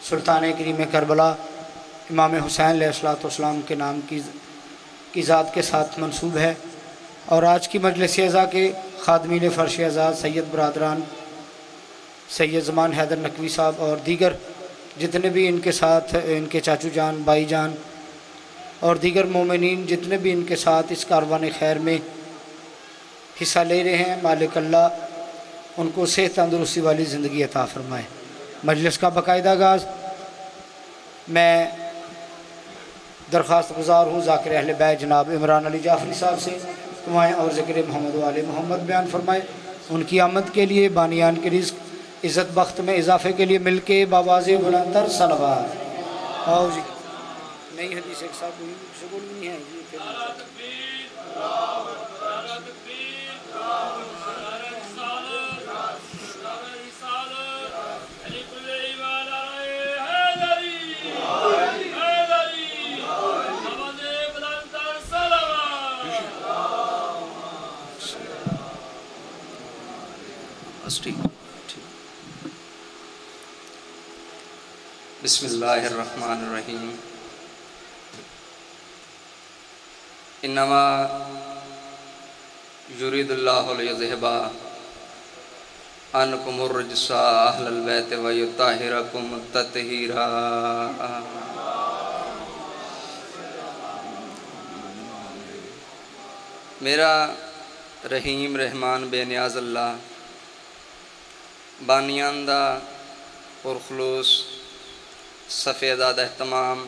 सुल्तान करीम Karbala इमाम हुसैन अलैहिस्सलाम के नाम की ज़ात के साथ मंसूब है। और आज की मजलिस अज़ा के खादमीन फ़र्श आज़ाद सैयद बरदरान सैयद ज़मान हैदर नकवी साहब और दीगर जितने भी इनके साथ इनके चाचू जान भाई जान और दीगर मोमिनीन जितने भी इनके साथ इस कारवान खैर में हिस्सा ले रहे हैं, मालिक अल्लाह उनको सेहत तंदुरुस्ती वाली ज़िंदगी अता फ़रमाए। मजलिस का बाकायदा आगाज़ मैं दरख्वास्त गुज़ार हूँ ज़ाकिर अहले बैत जनाब इमरान अली जाफ़री साहब से दुआएँ और ज़िक्र मोहम्मद वाले मोहम्मद बयान फरमाए। उनकी आमद के लिए बानियान के रिज़्क़ इज़्ज़त बख्त में इजाफ़े के लिए मिल के बाबाज़ बुलंदतर सलवात। आओ जी, नई हदीस एक साथ नहीं है बिस्मिल्लाहिर्रहमानिर्रहीम। इन्नमा युरीदुल्लाहु लियुज़हिबा अन्कुमुर रिज्सा अहलल बैत व युत्ताहिरकुम तत्हीरा। मेरा रहीम रहमान बेनियाज़ अल्लाह बानियान दा पुरखलूस सफ़ेदाद एहतमाम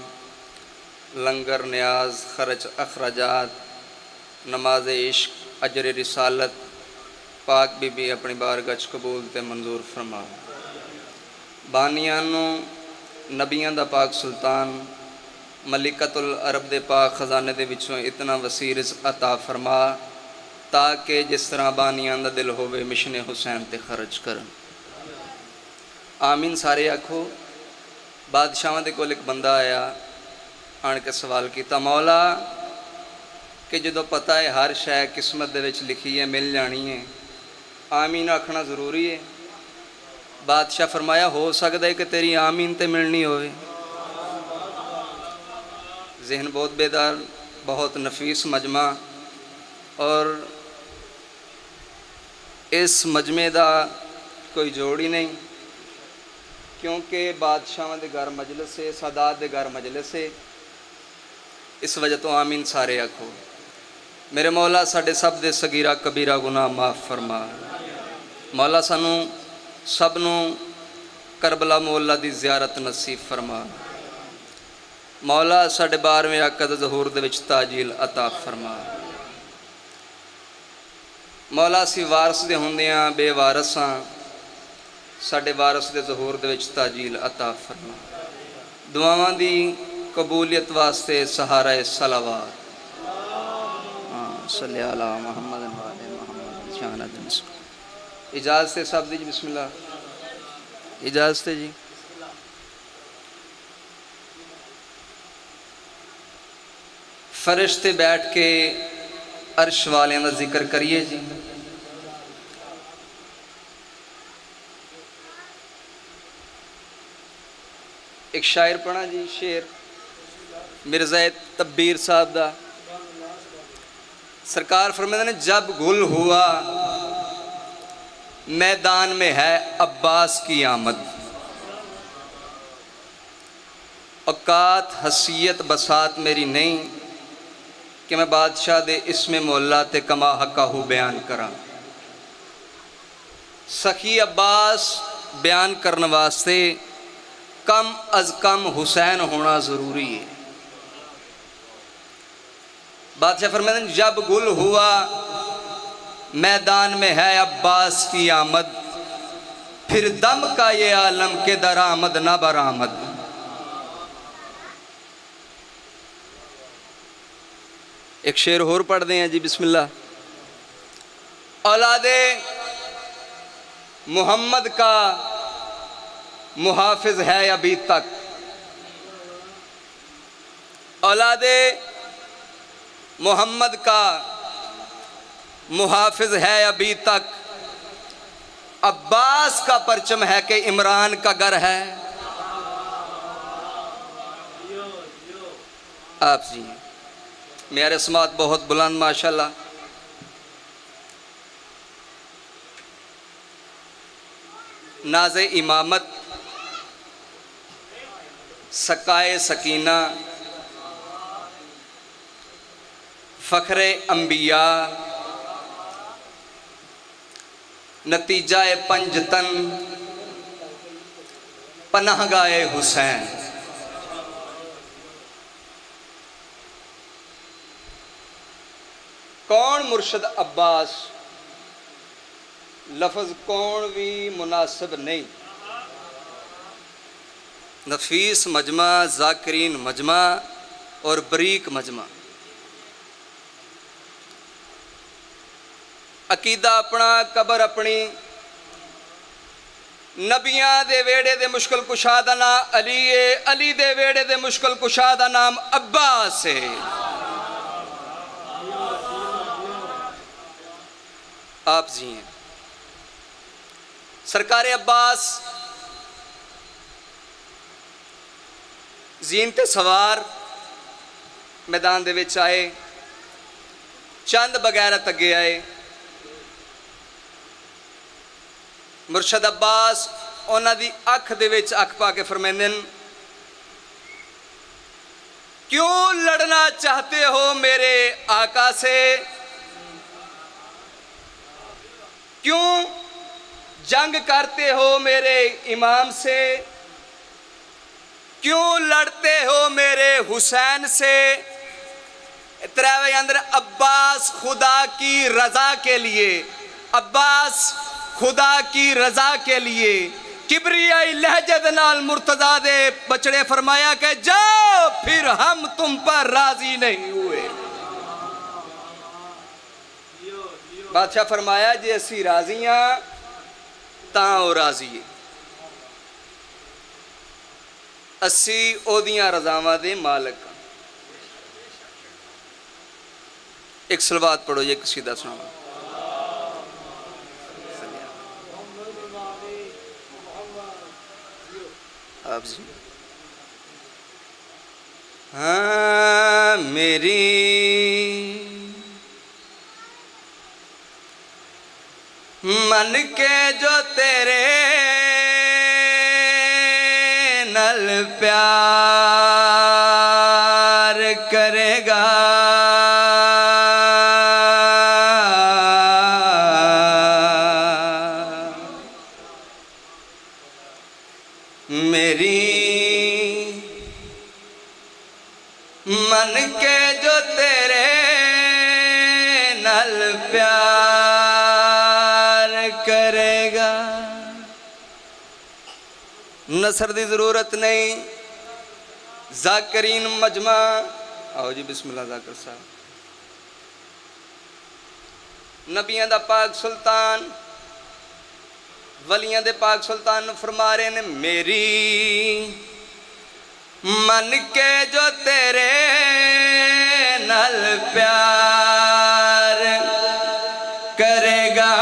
लंगर न्याज खर्च अखराजात नमाज इश्क अजर रिसालत पाक बीबी अपनी बारगाह कबूल ते मंजूर फरमा। बानियानों नबियां दा पाक सुल्तान मलिकतुल अरब दे पाक खजाने दे विचों इतना वसी रिज़्क़ अता फरमा ताकि जिस तरह बानियां दा दिल होवे मिशन हुसैन ते खर्च कर। आमीन सारे आखो। बादशाह दे कोल एक बंदा आया आन के सवाल किया, मौला कि जो पता है हर शय किस्मत दे विच लिखी है मिल जानी है, आमीन आखना ज़रूरी है। बादशाह फरमाया हो सकता है कि तेरी आमीन ते मिलनी होवे। जहन बहुत बेदार, बहुत नफीस मजमा और इस मजमे का कोई जोड़ ही नहीं, क्योंकि बादशाह के घर मजलिस है, सादात के घर मजलिस है। इस वजह तो आमीन सारे आखो। मेरे मौला साढ़े सब दे सगीरा कबीरा गुनाह माफ़ फरमा। मौला सानू सब नू करबला मौला दी ज़ियारत नसीब फरमा। मौला साढ़े 12वें आकद ज़हूर दे विच ताजील अता फरमा। मौला असीं वारस दे हुंदियां बेवारस हां, साढ़े वारस दे ज़हूर दे विच ताजील अता फरमा। दुआवां दी कबूलियत वास्ते सहारा सलावात सल्ली अला मुहम्मद व आले मुहम्मद। इजाज़त है सब दी बिस्मिल्लाह। इजाज़त है जी। फरिश्ते बैठ के अर्श वालियां दा जिक्र करिए जी। एक शायर पढ़ा जी, शेर मिर्ज़ा तब्बीर साहब दा। सरकार फरमाते ने जब गुल हुआ मैदान में है अब्बास की आमद, औकात हसीयत बसात मेरी नहीं कि मैं बादशाह दे इसमें मोहल्ला ते कमा हकाहू बयान करा। सखी अब्बास बयान करने वास्ते कम अज कम हुसैन होना ज़रूरी है। बादशाह फरमाते हैं जब गुल हुआ मैदान में है अब्बास की आमद, फिर दम का ये आलम के दरामद न बरामद। एक शेर होर पढ़ते हैं जी बिस्मिल्लाह। औलादे मोहम्मद का मुहाफिज है अभी तक, औलादे मोहम्मद का मुहाफिज है अभी तक, अब्बास का परचम है कि इमरान का घर है। आप जी हैं। मेरे समात बहुत बुलंद माशाल्लाह। नाज़े इमामत, सकाए सकीना, फ़ख्रे अंबिया, नतीजाए पंजतन, पनाहगाए हुसैन। कौन मुर्शद अब्बास, लफ्ज़ कौन भी मुनासिब नहीं। नफीस मजमा, जाकिरीन मजमा और बरीक मजमा। अकीदा अपना, कबर अपनी। नबियां दे वेड़े दे मुश्किल कुशा दा नाम अली है, अली दे वेड़े दे मुश्किल कुशा दा नाम अब्बास है। आप जी हैं। सरकार अब्बास जीनते सवार मैदान दे विच आए, चंद बगैरत अगे आए। मुर्शद अब्बास उन्हां दी अख दे विच अख पा के फरमांदे न, क्यों लड़ना चाहते हो मेरे आका से, क्यों जंग करते हो मेरे इमाम से, क्यों लड़ते हो मेरे हुसैन से। अंदर अब्बास खुदा की रजा के लिए, अब्बास खुदा की रजा के लिए किबरियाई लहजत नाल मुर्तजा दे बचड़े फरमाया कि जाओ फिर हम तुम पर राजी नहीं हुए। बादशाह फरमाया जे असी राजी हाँ तां ओ राजी है, असी ओदियां रजावां दे मालक। एक सलवात पढ़ो, ये कसीदा सुनाओ। आप जी। हाँ मेरी मन के जो तेरे नल प्यार करेगा, मेरी मन के जो तेरे नल प्यार करेगा। नसर की जरूरत नहीं। जाकिरीन मजमा, आओ जी बिस्मिल्लाह जाकिर साहब। नबियां दा पाक सुल्तान, वलियां दे पाक सुल्तान फरमा रहे ने, मेरी मन के जो तेरे नल प्यार करेगा,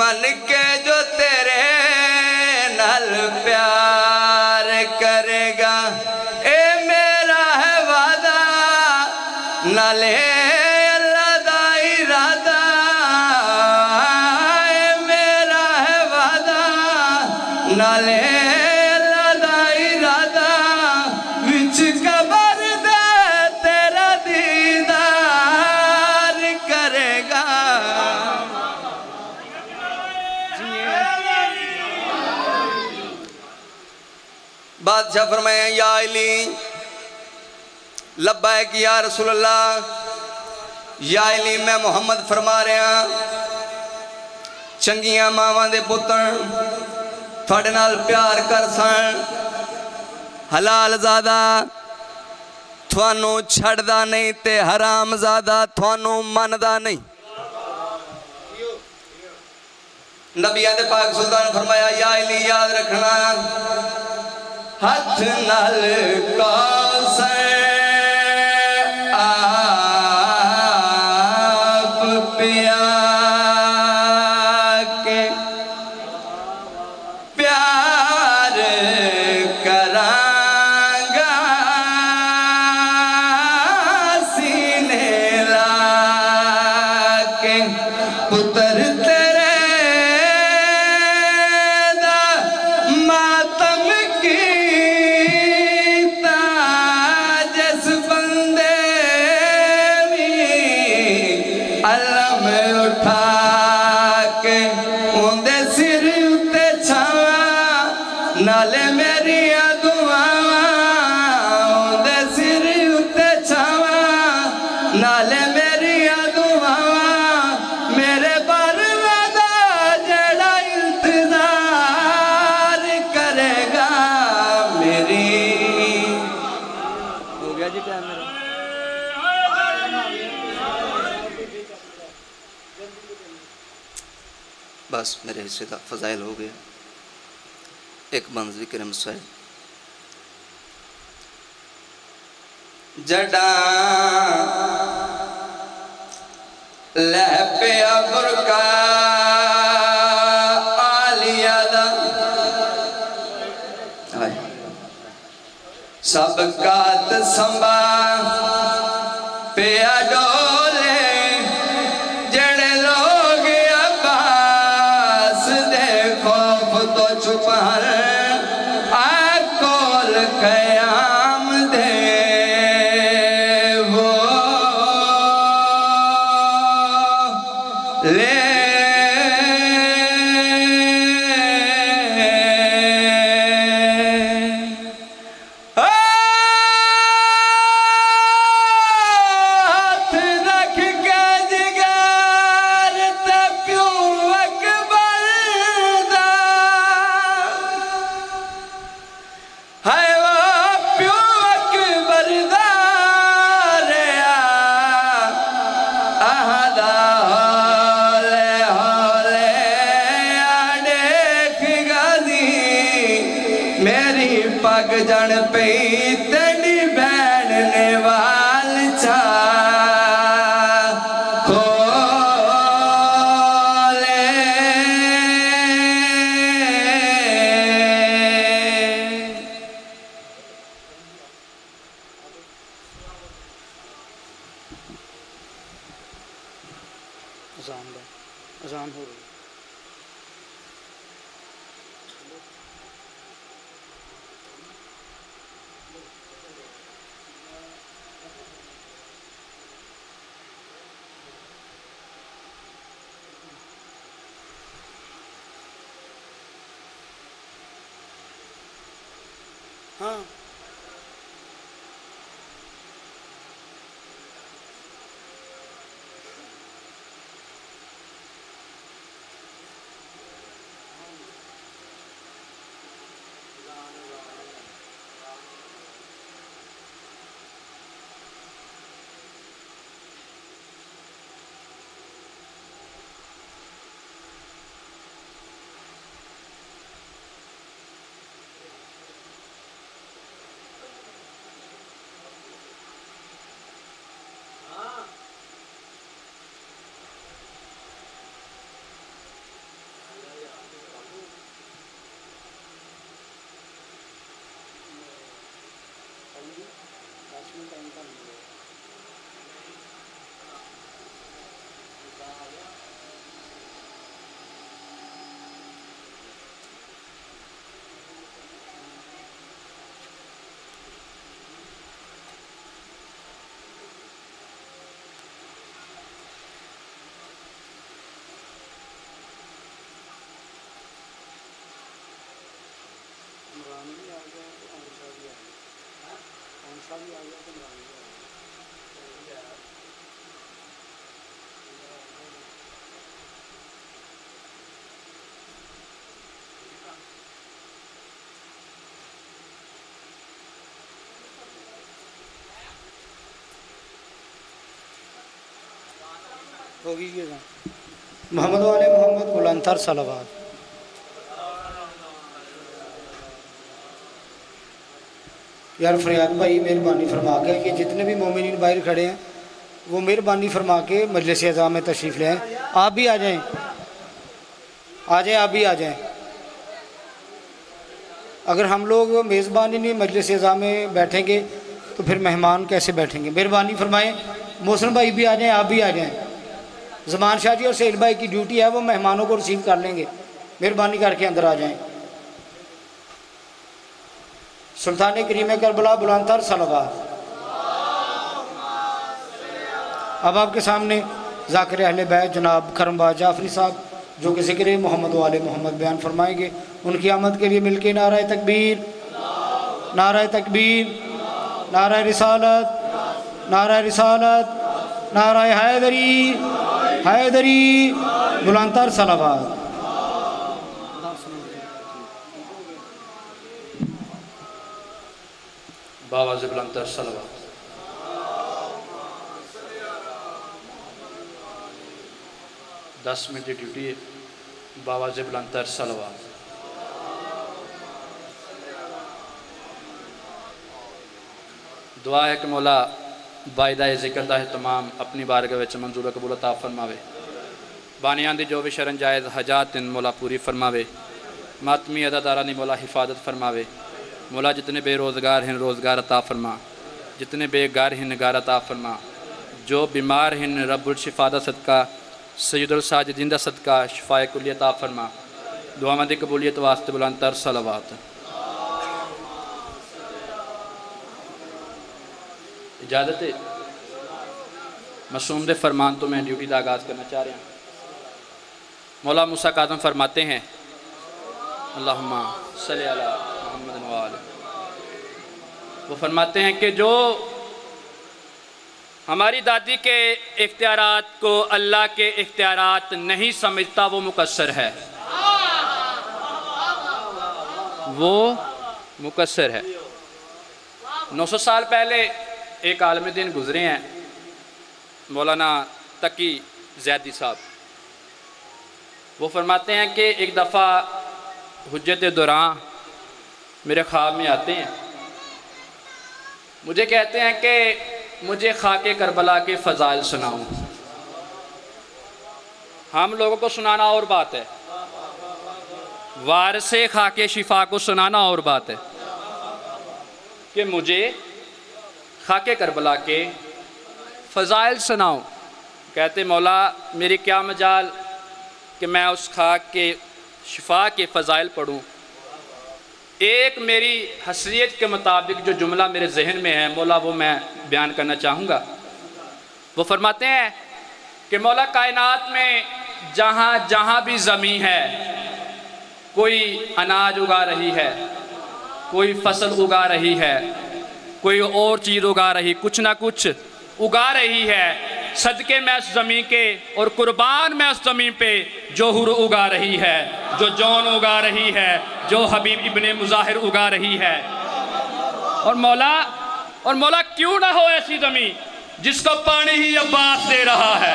मन के जो तेरे नल प्यार करेगा। ए मेरा है वादा नाले अल्लाह दा इरादा, ए मेरा है वादा नाले अल्लाह दा इरादा, विच कबर दे तेरा दीदार करेगा। बादशाह फरमाया या अली, लब्बैक या रसूलल्लाह। या अली मैं मुहम्मद फरमा रहा, चंगियां मावां दे पुत्तर थोड़े नाल प्यार कर सन, हलाल ज़ादा थानू छड़दा नहीं ते हराम ज़ादा थानू मनदा नहीं। नबियां दे पाक सुल्तान फरमाया या अली याद रखना, हथ नल कौसर आप प्यार नाले मेरी दुआवां मेरे परवादा जड़ा इंतजार करेगा मेरी। हो गया जी टाइम मेरा। बस मेरे हिस्से का फजाइल हो गया। एक बंद ज़िक्र मसाइल जड़ा लह पिया बुरका आलिया दा सब कात संभा पिया डोले जड़े लोग अब्बास दे खौफ तो छुपा कोल कयाम दे वो ले पग जन पई तेरी बैन ने वाल छा खोले अजान हो रही। हाँ होगी मोहम्मद वाले मोहम्मद बुलंदतर सलावत। यार फरियाद भाई मेहरबानी फरमा के कि जितने भी मोमिनीन बाहर खड़े हैं वो मेहरबानी फरमा के मजलिस अज़ा में तशरीफ़ ले आएँ। आप भी आ जाएं, आ जाएं, आप भी आ जाएं। अगर हम लोग मेज़बानी नहीं मजलिस अज़ा में बैठेंगे तो फिर मेहमान कैसे बैठेंगे। मेहरबानी फरमाएँ। मोहसिन भाई भी आ जाएं, आप भी आ जाएं। ज़मान शाह जी और सैयद भाई की ड्यूटी है, वो मेहमानों को रिसीव कर लेंगे। मेहरबानी करके अंदर आ जाएं। सुल्तान करीम करबला बुलंदतर सलावत। अब आपके सामने ज़ाकिर अहले बैत जनाब करमबाज जाफरी साहब जो कि ज़िक्र मोहम्मद वाले मोहम्मद बयान फरमाएंगे। उनकी आमद के लिए मिलके नारा तकबीर, नारा तकबीर, नारा रिसालत, नारा रिसालत, नाराए हैदरी हैदरी, बुलंदतर सलावत। बाबा से बुलंदतर सलावत। दस मिनट की ड्यूटी है। बाबा से बुलंदतर सलावत। दुआ है कि मौला वायदा जिक्र का तमाम अपनी बारगाह विच मंजूर कबूल अता फरमावे। बानियां दी जो भी शरण जायज़ हजात इन मौला पूरी फरमावे। मातमी अदादारा दी मौला हिफाजत फरमावे। मौला जितने बेरोज़गार हैं रोज़गार अता फरमा, जितने बेगार हैं निगार अता फरमा, जो बीमार हैं रब्बुल शिफा दा सदका सैयदुल साजिदीन दा सदका शिफाए कुल्ली अता फरमा। दुआवां दी कबूलियत वास्ते बुलंदतर सलावत। इजाज़त है। मासूम दे फरमान तो मैं ड्यूटी का आगाज़ करना चाह रहा हूँ। मौला मूसा काज़म फरमाते हैं अल्लाहुम्मा सल्ली अला मुहम्मद व आले। वो फरमाते हैं कि जो हमारी दादी के इख्तियारात को अल्लाह के इख्तियारात नहीं समझता वो मुकस्सर है, वो मुकस्सर है। 900 साल पहले एक आलम दिन गुज़रे हैं, मौलाना तकी ज़ैदी साहब। वो फरमाते हैं कि एक दफ़ा हुज्जत दौरान मेरे ख्वाब में आते हैं, मुझे कहते हैं कि मुझे खाके करबला के फ़ज़ाइल सुनाऊं। हम लोगों को सुनाना और बात है, वारसे खाके शिफा को सुनाना और बात है कि मुझे खाके करबला के फ़ज़ाइल सुनाऊं। कहते मौला मेरी क्या मजाल कि मैं उस खाक के शिफा के फ़ज़ाइल पढ़ूं। एक मेरी हसरियत के मुताबिक जो जुमला मेरे जहन में है मौला वो मैं बयान करना चाहूँगा। वो फरमाते हैं कि मौला कायनात में जहाँ जहाँ भी ज़मीन है, कोई अनाज उगा रही है, कोई फसल उगा रही है, कोई और चीज़ उगा रही, कुछ ना कुछ उगा रही है। सदके मैं उस ज़मीन के और कुर्बान मैं उस ज़मीन पे जो हुर उगा रही है, जो जौन उगा रही है, जो हबीब इब्ने मुज़ाहिर उगा रही है। और मौला क्यों ना हो ऐसी ज़मीन जिसको पानी ही अब्बास दे रहा है।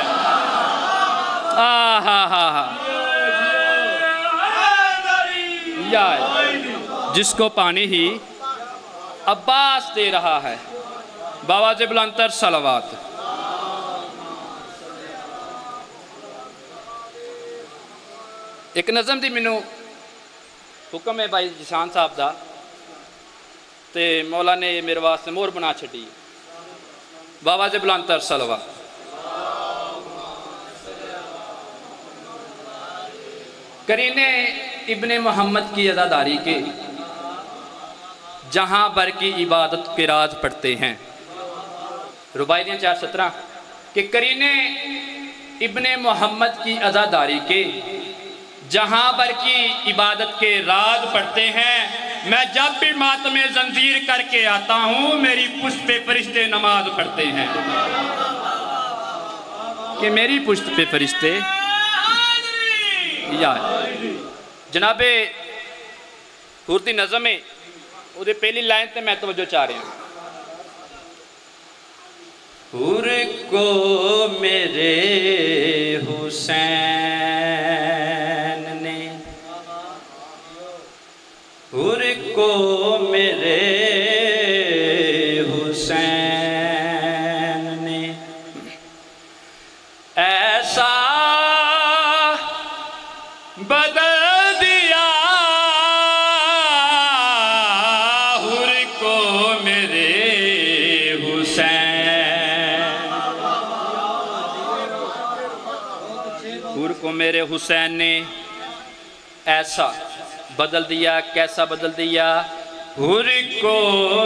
या जिसको पानी ही अब्बास दे रहा है। बाबा से बुलंदतर सलावत। एक नज़म दी मैनू हुक्म है भाई जिशान साहब का, तो मौला ने मेरे वास्ते मोहर बना छड़ी। बाबा से बुलंदतर सलावत। करीने इब्ने मोहम्मद की अज़ादारी के जहाँ भर की इबादत के राज पढ़ते हैं। रुबाइयाँ 417 के करीने इब्ने मोहम्मद की अज़ादारी के जहाँ भर की इबादत के राज पढ़ते हैं। मैं जब भी मातमे जंजीर करके आता हूँ मेरी पुश्त पे फरिश्ते नमाज पढ़ते हैं। कि मेरी पुश्त पे फरिश्ते या जनाबे हुर्दी नज़म है उधर पहली लाइन पे मैं तवज्जो चाह रहा हूँ। हुर को मेरे हुसैन ने, हुर को मेरे हुसैन ने ऐसा बदल दिया, हुर को मेरे हुसैन, हुर को मेरे हुसैन ने ऐसा बदल दिया। कैसा बदल दिया? हुर को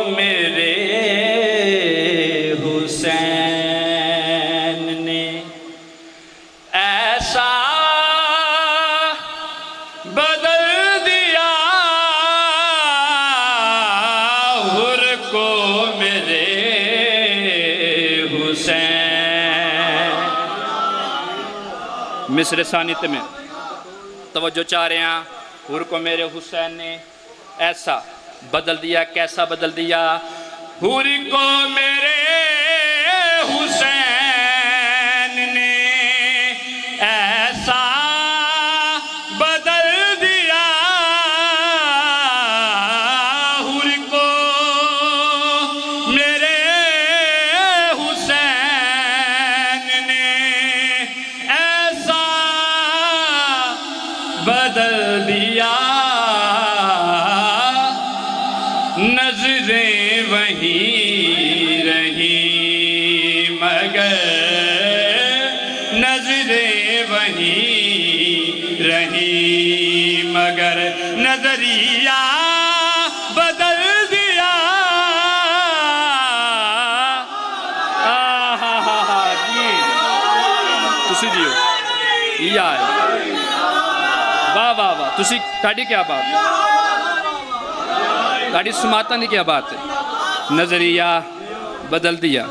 मेरे हुसैन ने ऐसा बदल दिया, हुर को मेरे हुसैन मिसरे सानित में तवज्जो चाह रहे हैं। हुर को मेरे हुसैन ने ऐसा बदल दिया, कैसा बदल दिया? हुर को मेरे हुसैन ने ऐसा बदल दिया, हुर को मेरे हुसैन ने ऐसा बदल दिया, नजरें वहीं रही मगर, नजरें वहीं रही मगर, नजरिया बदल दिया। जी तुसी जियो यार, वाह वाह वाह, तुसी ताड़ी क्या बात है, ताड़ी समातन की क्या बात है। नजरिया बदल दिया,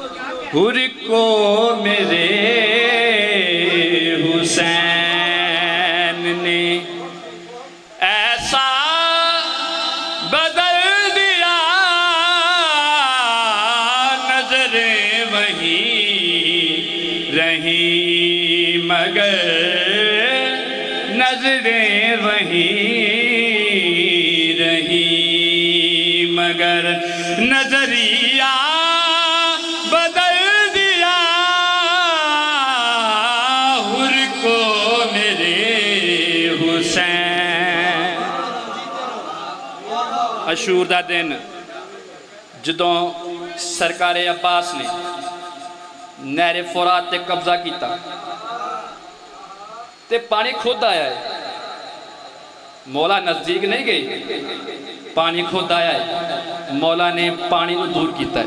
हुर को मेरे हुसैन ने ऐसा बदल दिया, नजरें वहीं रही मगर, नजरें वहीं रही मगर, नजरिया बदल दिया, हुर को मेरे हुसैन। अशूर दा दिन जदों सरकारे अब्बास ने नहरे फुरात ते कब्जा किया ते पानी खुद आया है, मौला नज़दीक नहीं गई, पानी खुद आया है। मौला ने पानी को दूर किया है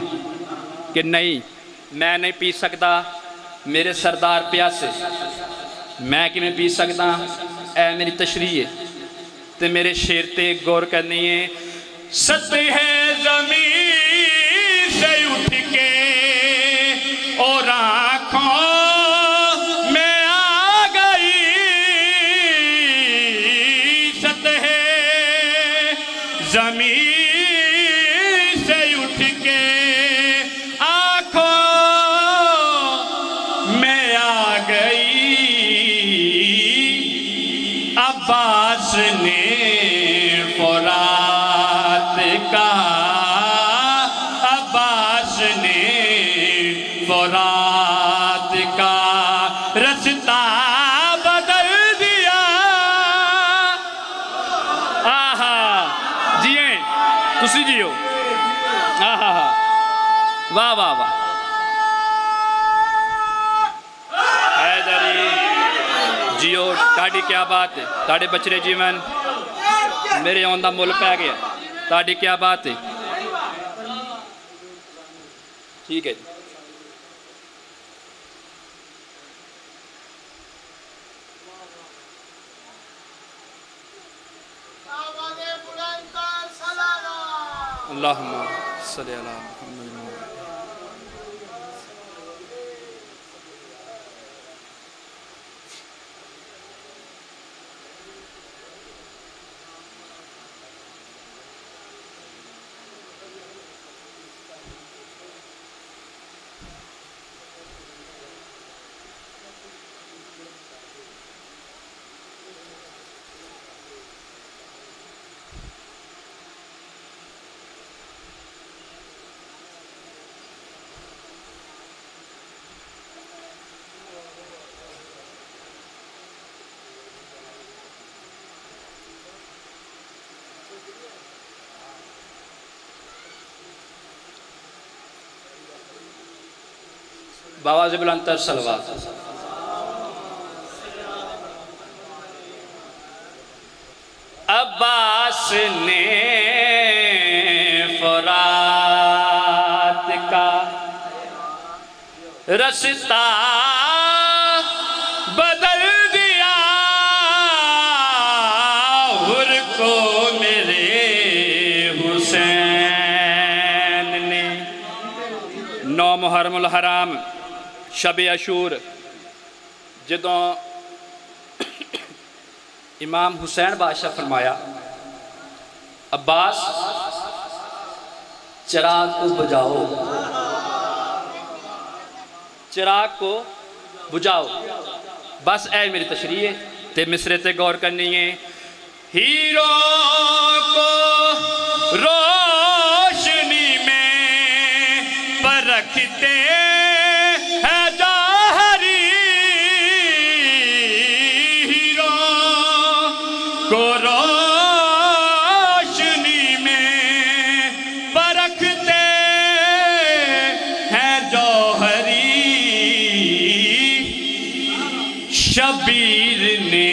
कि नहीं मैं नहीं पी सकता, मेरे सरदार प्यासे, मैं किमें पी सकता, ऐ मेरी तशरीह है ते मेरे शेर ते गौर करनी है। सतह ज़मीन से उठ के और आँखों में आ गई, सतह ज़मीन से उठ के आँखों में आ गई। अब्बास ने फुरात का, अब्बास ने फुरात का रास्ता बदल दिया। आहा जिए तुसी जियो, आहा वाह वाह वाह। हैदरी जियो, ताड़ी क्या बात है, ताड़े बचरे जीवन मेरे आने का मुल पै गया, ताड़ी क्या बात है। ठीक है जी, अल्लाहुम्मा सल्ली अला मुहम्मद। बाबा से बुलंतर सलवात। अब्बास ने फुरात का रास्ता बदल दिया, हुर को मेरे हुसैन ने। 9 मुहर्रमुल हराम शब अशूर जदों इमाम हुसैन बादशाह फरमाया, अब्बास चिराग को बुझाओ, चिराग को बुझाओ। बस ऐ मेरी तशरीह है ते मिसरे ते गौर करनी है। हीरो को रोशनी में परखते हैं जौहरी, हीरो को रोशनी में परखते हैं जौहरी। शबीर ने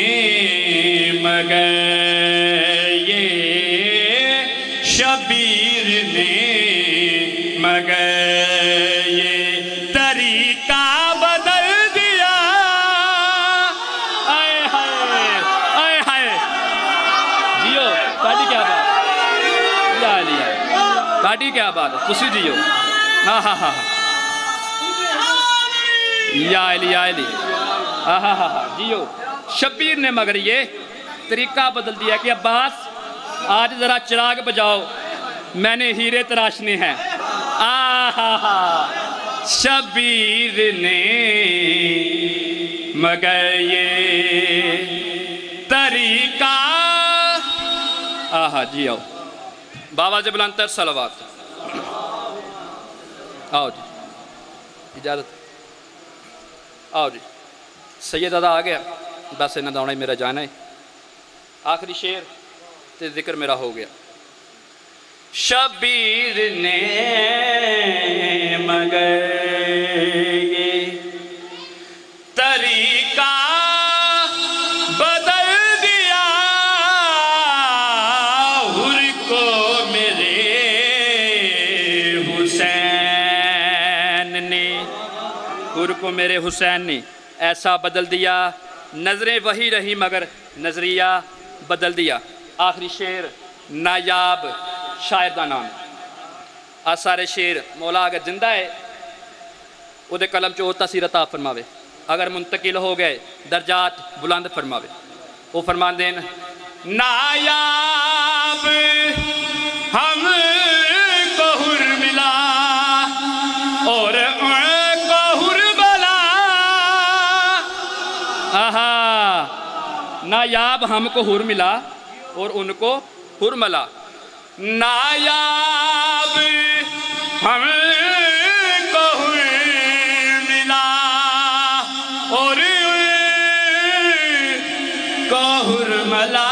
मगर ये शबीर ने मगर ये तरीका बदल दिया। आए हाय आए हाय जियो ताड़ी क्या बात लिया लिया ताड़ी क्या बात है खुशी जियो। हाँ हाँ हाँ या हाँ हाँ हाँ जियो। शबीर ने मगर ये तरीका बदल दिया कि अब्बास आज ज़रा चिराग बजाओ, मैंने हीरे तराशने हैं। शबीर ने मगर ये तरीका। जी आओ बाबा जी बुलंद तर सलवात। आओ जी इजाज़त, आओ जी। सैयद अदा आ गया, बस इन्हें दौड़ा ही मेरा जाना है। आखिरी शेर ते जिक्र मेरा हो गया। शबीर ने मगर ये तरीका बदल दिया, हुर को मेरे हुसैन ने, हुर को मेरे हुसैन ने ऐसा बदल दिया। नजरें वही रही मगर नजरिया बदल दिया। आखिरी शेर नायाब शायर का नाम। आ सारे शेर मौला अगर जिंदा है उहदे कलम च तसीरत आप फरमावे, अगर मुंतकिल हो गए दर्जात बुलंद फरमावे। वो फरमाते हैं नायाब हम को हुर मिला और नायाब हमको हुर मिला और उनको हुर मिला। नायाब हमको हुर मिला और उनको हुर मिला।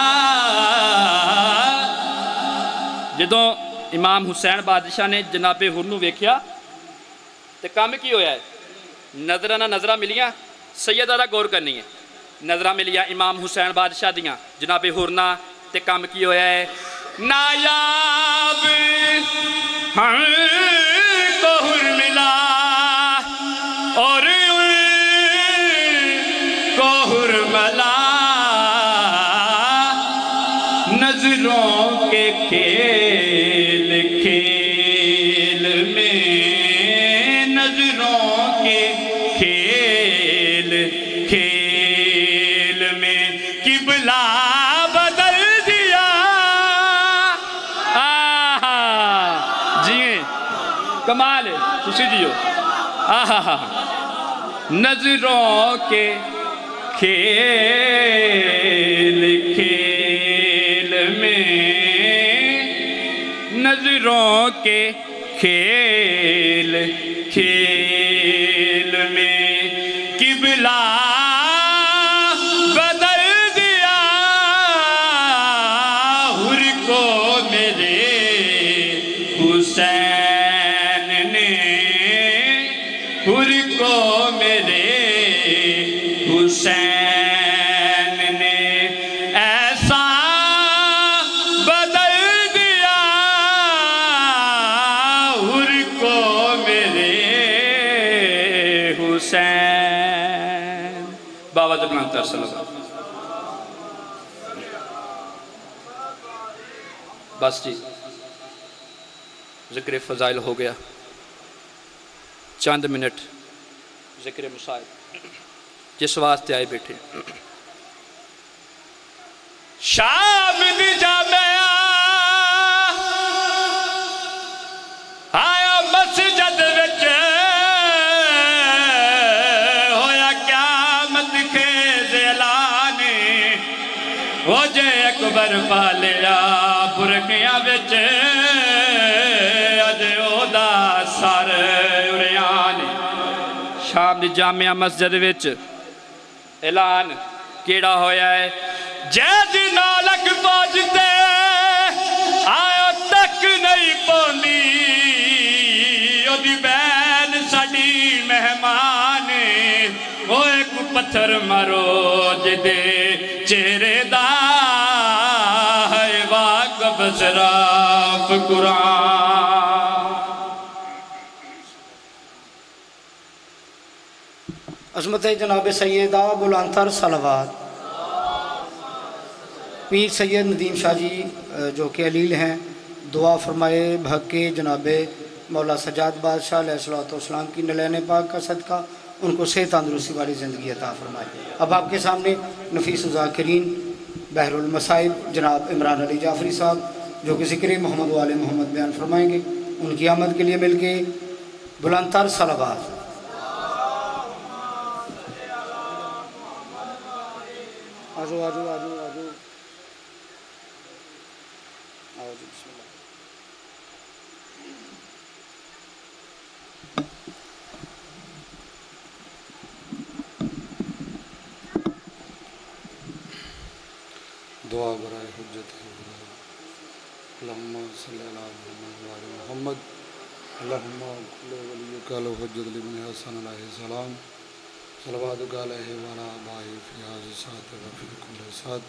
जदों इमाम हुसैन बादशाह ने जनाबे हुर नूं वेख्या ते काम की होया है? नज़रां नाल नज़रां मिलियां। सैयद दा गौर करनी है। नजर मिलिया इमाम हुसैन बादशाह दियाँ जनाबे हुरना ते कम की होया है? नायाब हमको हुर मिला और को हुर मिला। नजरों के खेल खेल में, नजरों के खेल खेल किबला बदल दिया। जिए कमाल है खुशी जियो। नजरों के खेल खेल में, नजरों के खेल खेल में किबला हुसैन ने, हुर को मेरे हुसैन ने ऐसा बदल दिया, हुर को मेरे हुसैन। बाबा जगन्नाथ बस जी ज़िक्र फ़ज़ाइल हो गया। चंद मिनट ज़िक्र मुसाइब जिस वास्ते आए बैठे। शाम दी जामिया आया मस्जिद विच होया क़यामत खेज़ ऐलान वो जे अकबर पालिया बुरकियां विच अज ओदा सर उरियान। शाम दी जामिया मस्जिद विच ऐलान केड़ा होया है जैदी नालक पहुंचते आयो तक नहीं पौंदी ओदी बैन साडी मेहमान वो एक पत्थर मारो जिदे चेहरे दा है वाकब शराफ कुरान। अज़मत जनाब सैयदा बुलंदतर सलावत पीर सैयद नदीम शाह जी जो कि अलील हैं, दुआ फरमाए भक्के जनाब मौला सजाद बादशाह अलैहिस्सलाम की नलैन पाक का सदका उनको सेहत तंदुरुस्ती वाली ज़िंदगी अता फरमाए। अब आपके सामने नफीस ज़ाकिरीन बहरुल मसाइब जनाब इमरान अली जाफरी साहब जो कि ज़िक्र मोहम्मद वाले मोहम्मद बयान फरमाएंगे। उनकी आमद के लिए मिल के बुलंदतर सलावत। आजो आजो आजो आजो आओ जी बिस्मिल्लाह। दुआ बराए हुज्जत अल्लाहुम्मा सल्ली अला मुहम्मद अल्लाहुम्मा कुल्लु वलिय्यका लो हुज्जत लिब्न हसन अलैहि सलाम सलवातुका अलैहि व अला आबाई फी हाज़ि सात व फी कुल्लि सात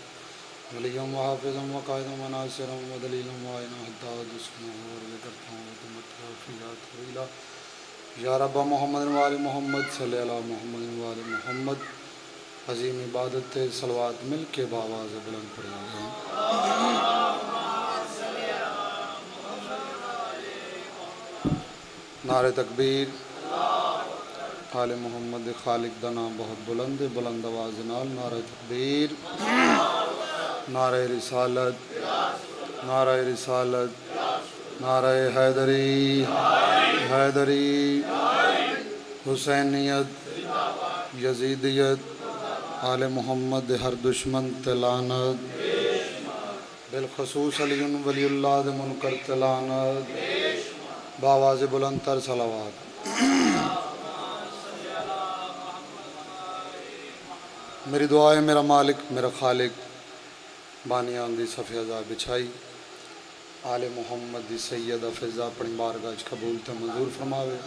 वलिय्यम व हाफ़िज़म व क़ाइदम व नासिरम व दलीलम व आइना हत्ता दुश्मन और करता हूँ तुम तौफ़ीक़ तवीला या रब्बा मोहम्मद व आले मोहम्मद सल्ली अला मोहम्मद व आले मोहम्मद। अजीम इबादत सलवात मिल के बावाज़ बुलंद पड़ेंगे। नारे तकबीर। आले मोहम्मद खालिक दा नाम बहुत बुलंद बुलंद आवाज़ नाल नारे तकबीर। नारे रिसालत नारे रिसालत नारे हैदरी हैदरी हुसैनियत यजीदियत आले मोहम्मद हर दुश्मन तलानत बिलखसूस अली वलीउल्लाह दे मुनकर तलानत बावाज़ बुलंदतर सलावत। मेरी दुआ है मेरा मालिक मेरा खालिक बानियान दी सफ़ेज़ा बिछाई आले मोहम्मद दी सैयदा फ़िज़ा अपनी बारगाह कबूल ते मंजूर फरमावे।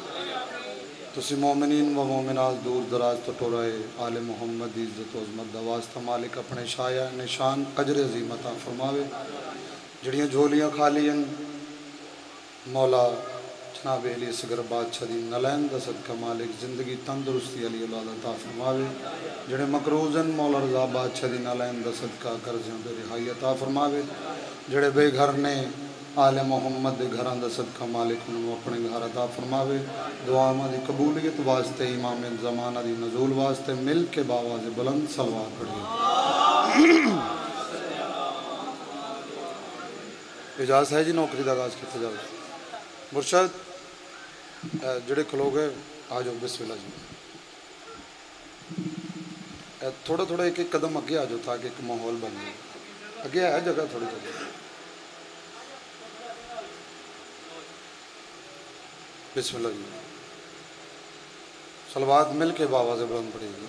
तुसी मोमिनीन व मोमिनात दूर दराज तो टोराए आले मोहम्मद की इज़्ज़त अज़मत दा वास्ता मालिक अपने शाया निशान अजर अज़ीम अता फरमावे। जड़ियाँ झोलियाँ खाली मौला जनाब अली असगर बादशाह दी नलैन दा सदका मालिक ज़िंदगी तंदुरुस्ती अली औलाद अता फरमावे। जड़े मकरूज़न मौला रज़ा बादशाह दी नलैन दा सदका कर्ज़ों ते रिहाई अता फरमावे। जड़े बेघर ने आले मोहम्मद के घर का सदका मालिक उन्होंने अपने घर अता फरमावे। दुआवां की कबूलियत वास्ते इमाम ज़माना की नज़ूल वास्ते मिल के बावाज़ बुलंद सलवात पढ़िए। इजाज़त है जी नौकरी का आगाज़ किया जाए। मुर्शद जड़े खलो गए आ जाओ बिस्मिल्लाह जी। थोड़ा थोड़ा एक एक कदम अगे आ जाओ ताकि एक माहौल बन जाए। अगे है जगह थोड़ी थोड़ी। बिस्मिल्लाह जी। सलवात मिल के बावाज़ बुलंद पड़ेगी।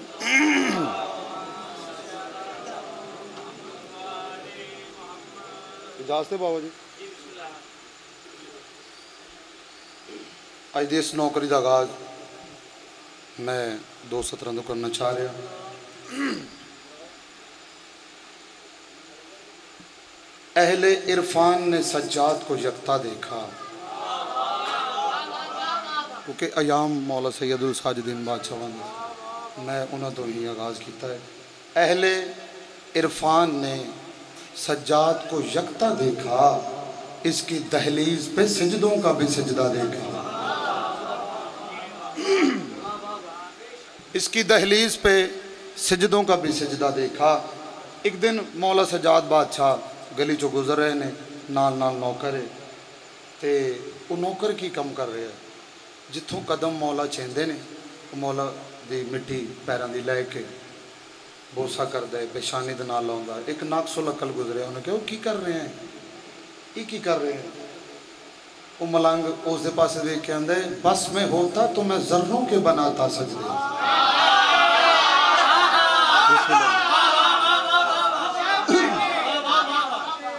इजाज़त है बाबा जी। अज इस नौकरी का आगाज़ मैं 2 सतरां तो करना चाह रहा। अहले इरफान ने सज्जाद को यकता देखा क्योंकि अयाम मौला सैयदुल साजिदीन बादशाह मैं उन्होंने तो ही आगाज़ किया है। अहले इरफान ने सज्जाद को यकता देखा इसकी दहलीज पे सजदों का भी सजदा देखा। इसकी दहलीज पे सजदों का भी सजदा देखा। एक दिन मौला सजाद बादशाह गली चो गुजर रहे ने, नाल नाल नौकर है, तो वो नौकर की कम कर रहे हैं, जिथों कदम मौला चेंदे ने मौला दी मिट्टी पैरों की लै के बोसा करता है, पेशानी दे नाल लाउंदा। एक नाकसो लकल गुजरे, उन्हें कहा की कर रहे हैं, ये की कर रहे हैं? वो मलंग उस पास देख के आंदा है, बस में होता तो मैं जर्रों के बनाता सजदे।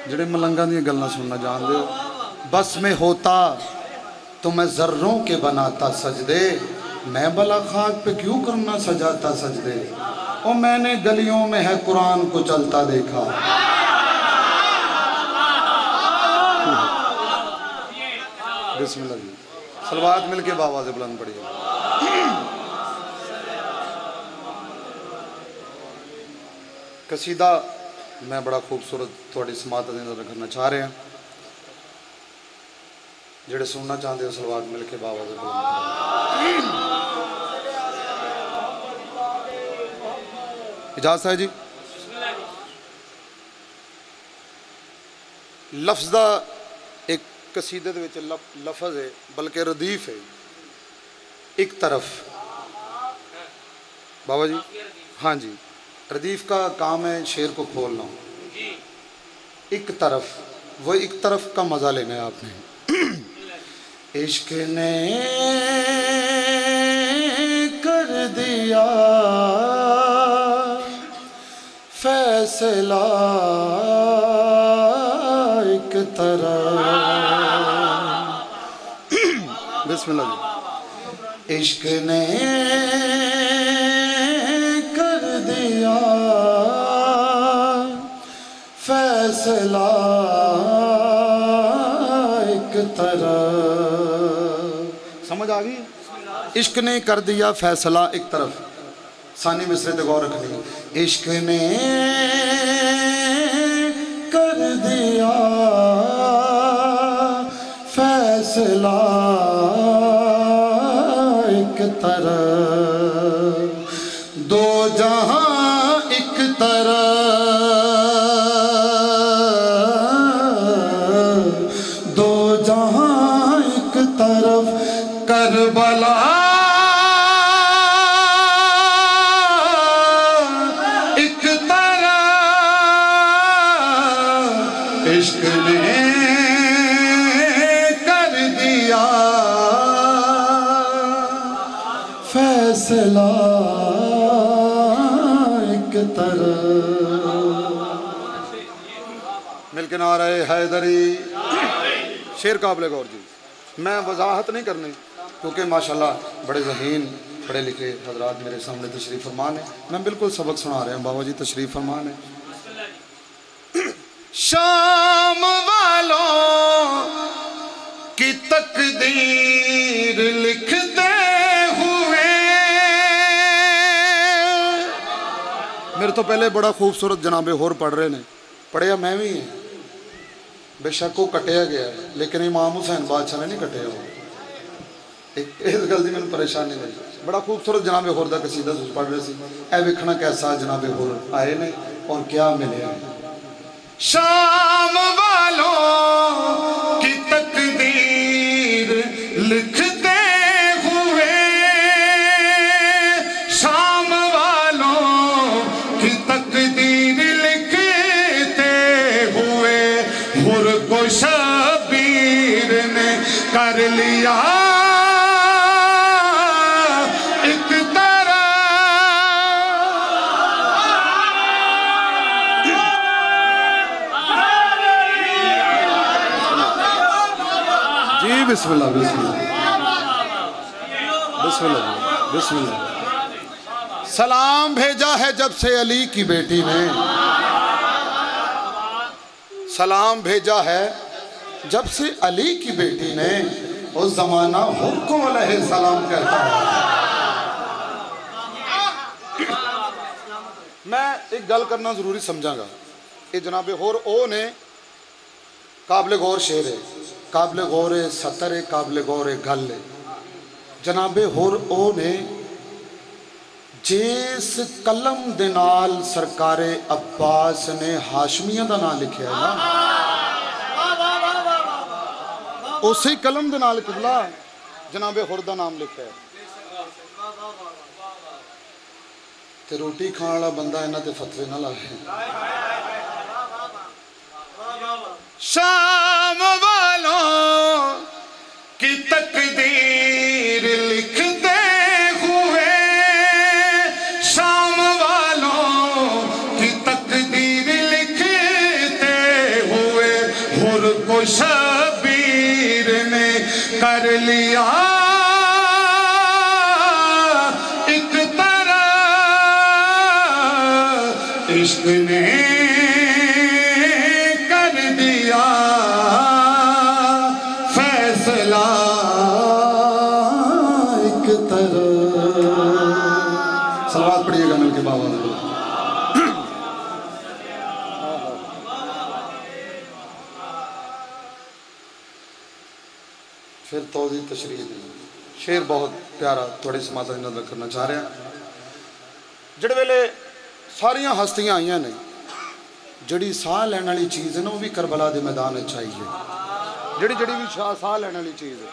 जिहड़े मलंगां दी गल्लां सुनना जानदे हो, बस में होता तो मैं जर्रों के बनाता सजदे, मैं भला खाक पे क्यों करना सजाता सजदे। और मैंने गलियों में है कुरान को चलता देखा। बिस्मिल्लाह जी, सलवात मिलके बाबा से बुलंद पड़िए। कसीदा मैं बड़ा खूबसूरत थोड़ी समात के अंदर करना चाह रहा, जेड़े सुनना चाहते हो सलवात मिलके बाबा से बुलंद। इजाजत है जी। लफ्ज़ का एक कसीदे दे लफज है, बल्कि रदीफ है। एक तरफ बाबा जी, हाँ जी, रदीफ का काम है शेर को खोलना। एक तरफ, वो एक तरफ का मज़ा लेना है आपने। इश्क ने कर दिया फैसला एक तरफ। बिस्मिल्लाह जी। इश्क ने कर दिया फैसला एक तरफ। समझ आ गई? इश्क ने कर दिया फैसला एक तरफ। सानी मिसरे ते गौर रखनी। इश्क ने कर दिया फैसला एक तरफ, दो जहां एक तरफ, दो जहां एक तरफ, करबला एक तरफ। इश्क ने कर दिया फैसला एक तरफ। मिलके नारे हैदरी। शेर काबिल गौर जी। मैं वजाहत नहीं करनी क्योंकि माशाल्लाह बड़े ज़हीन पढ़े लिखे हजरात मेरे सामने तशरीफ़ फरमान है। मैं बिल्कुल सबक सुना रहा हूँ। बाबा जी तशरीफ़ फरमान है। शाम वालों की तकदीर लिखते हुए, मेरे तो पहले बड़ा खूबसूरत जनाबे होर पढ़ रहे ने, पढ़िया मैं भी है, बेशक वो कटिया गया है, लेकिन इमाम हुसैन बादशाह ने नहीं कटिया हुआ। इस गल की मैंने परेशानी नहीं। बड़ा खूबसूरत जनाबे होर का कसीदा पढ़ रहे थे। ए वेखना कैसा जनाबे होर आए ने और क्या मिले। शाम वालों की तकदीर लिखते हुए, शाम वालों की तकदीर लिखते हुए, हुर को शबीर ने कर लिया एक तरह। जी बिस्मिल्लाह बिस्मिल्लाह बिस्मिल्लाह बिस्मिल्लाह। सलाम भेजा है जब से अली की बेटी ने, सलाम भेजा है जब से अली की बेटी ने, उस जमाना हुर को अलैहिस्सलाम कहता है। मैं एक गल करना जरूरी समझागा। ये जनाबे होर ओ ने काबिल गौर शेर है, काबिल गौर है सतर है, काबिल गौर है गल है। जनाबे होर ओ ने जिस कलम दे नाल सरकारे अब्बास ने हाशमिया का नाम लिखा है ना, उसी कलम दे नाल किबला जनाबे हुर दा नाम लिखा है। ते रोटी खाने वाला बंदा इन्हां ते फतवे ना लाए। शाम वालों की तकदीर लिखते हुए, शाम वालों की तकदीर लिखते हुए, हुर को शबीर ने कर लिया एक तरह, इश्क ने कर दिया फैसला एक तरह। सलवात पढ़िएगा मिलके बाबा। फिर तौजी तशरीह दी शेर बहुत प्यारा थोड़ी समाता नजर करना चाह रहा। जिहड़े वेले सारियां हस्तियां आईयां ने, जिहड़ी साह लैण वाली चीज़ है ना, वो भी करबला के मैदान में आई है। जिहड़ी जिहड़ी भी साह लैण वाली चीज़ है,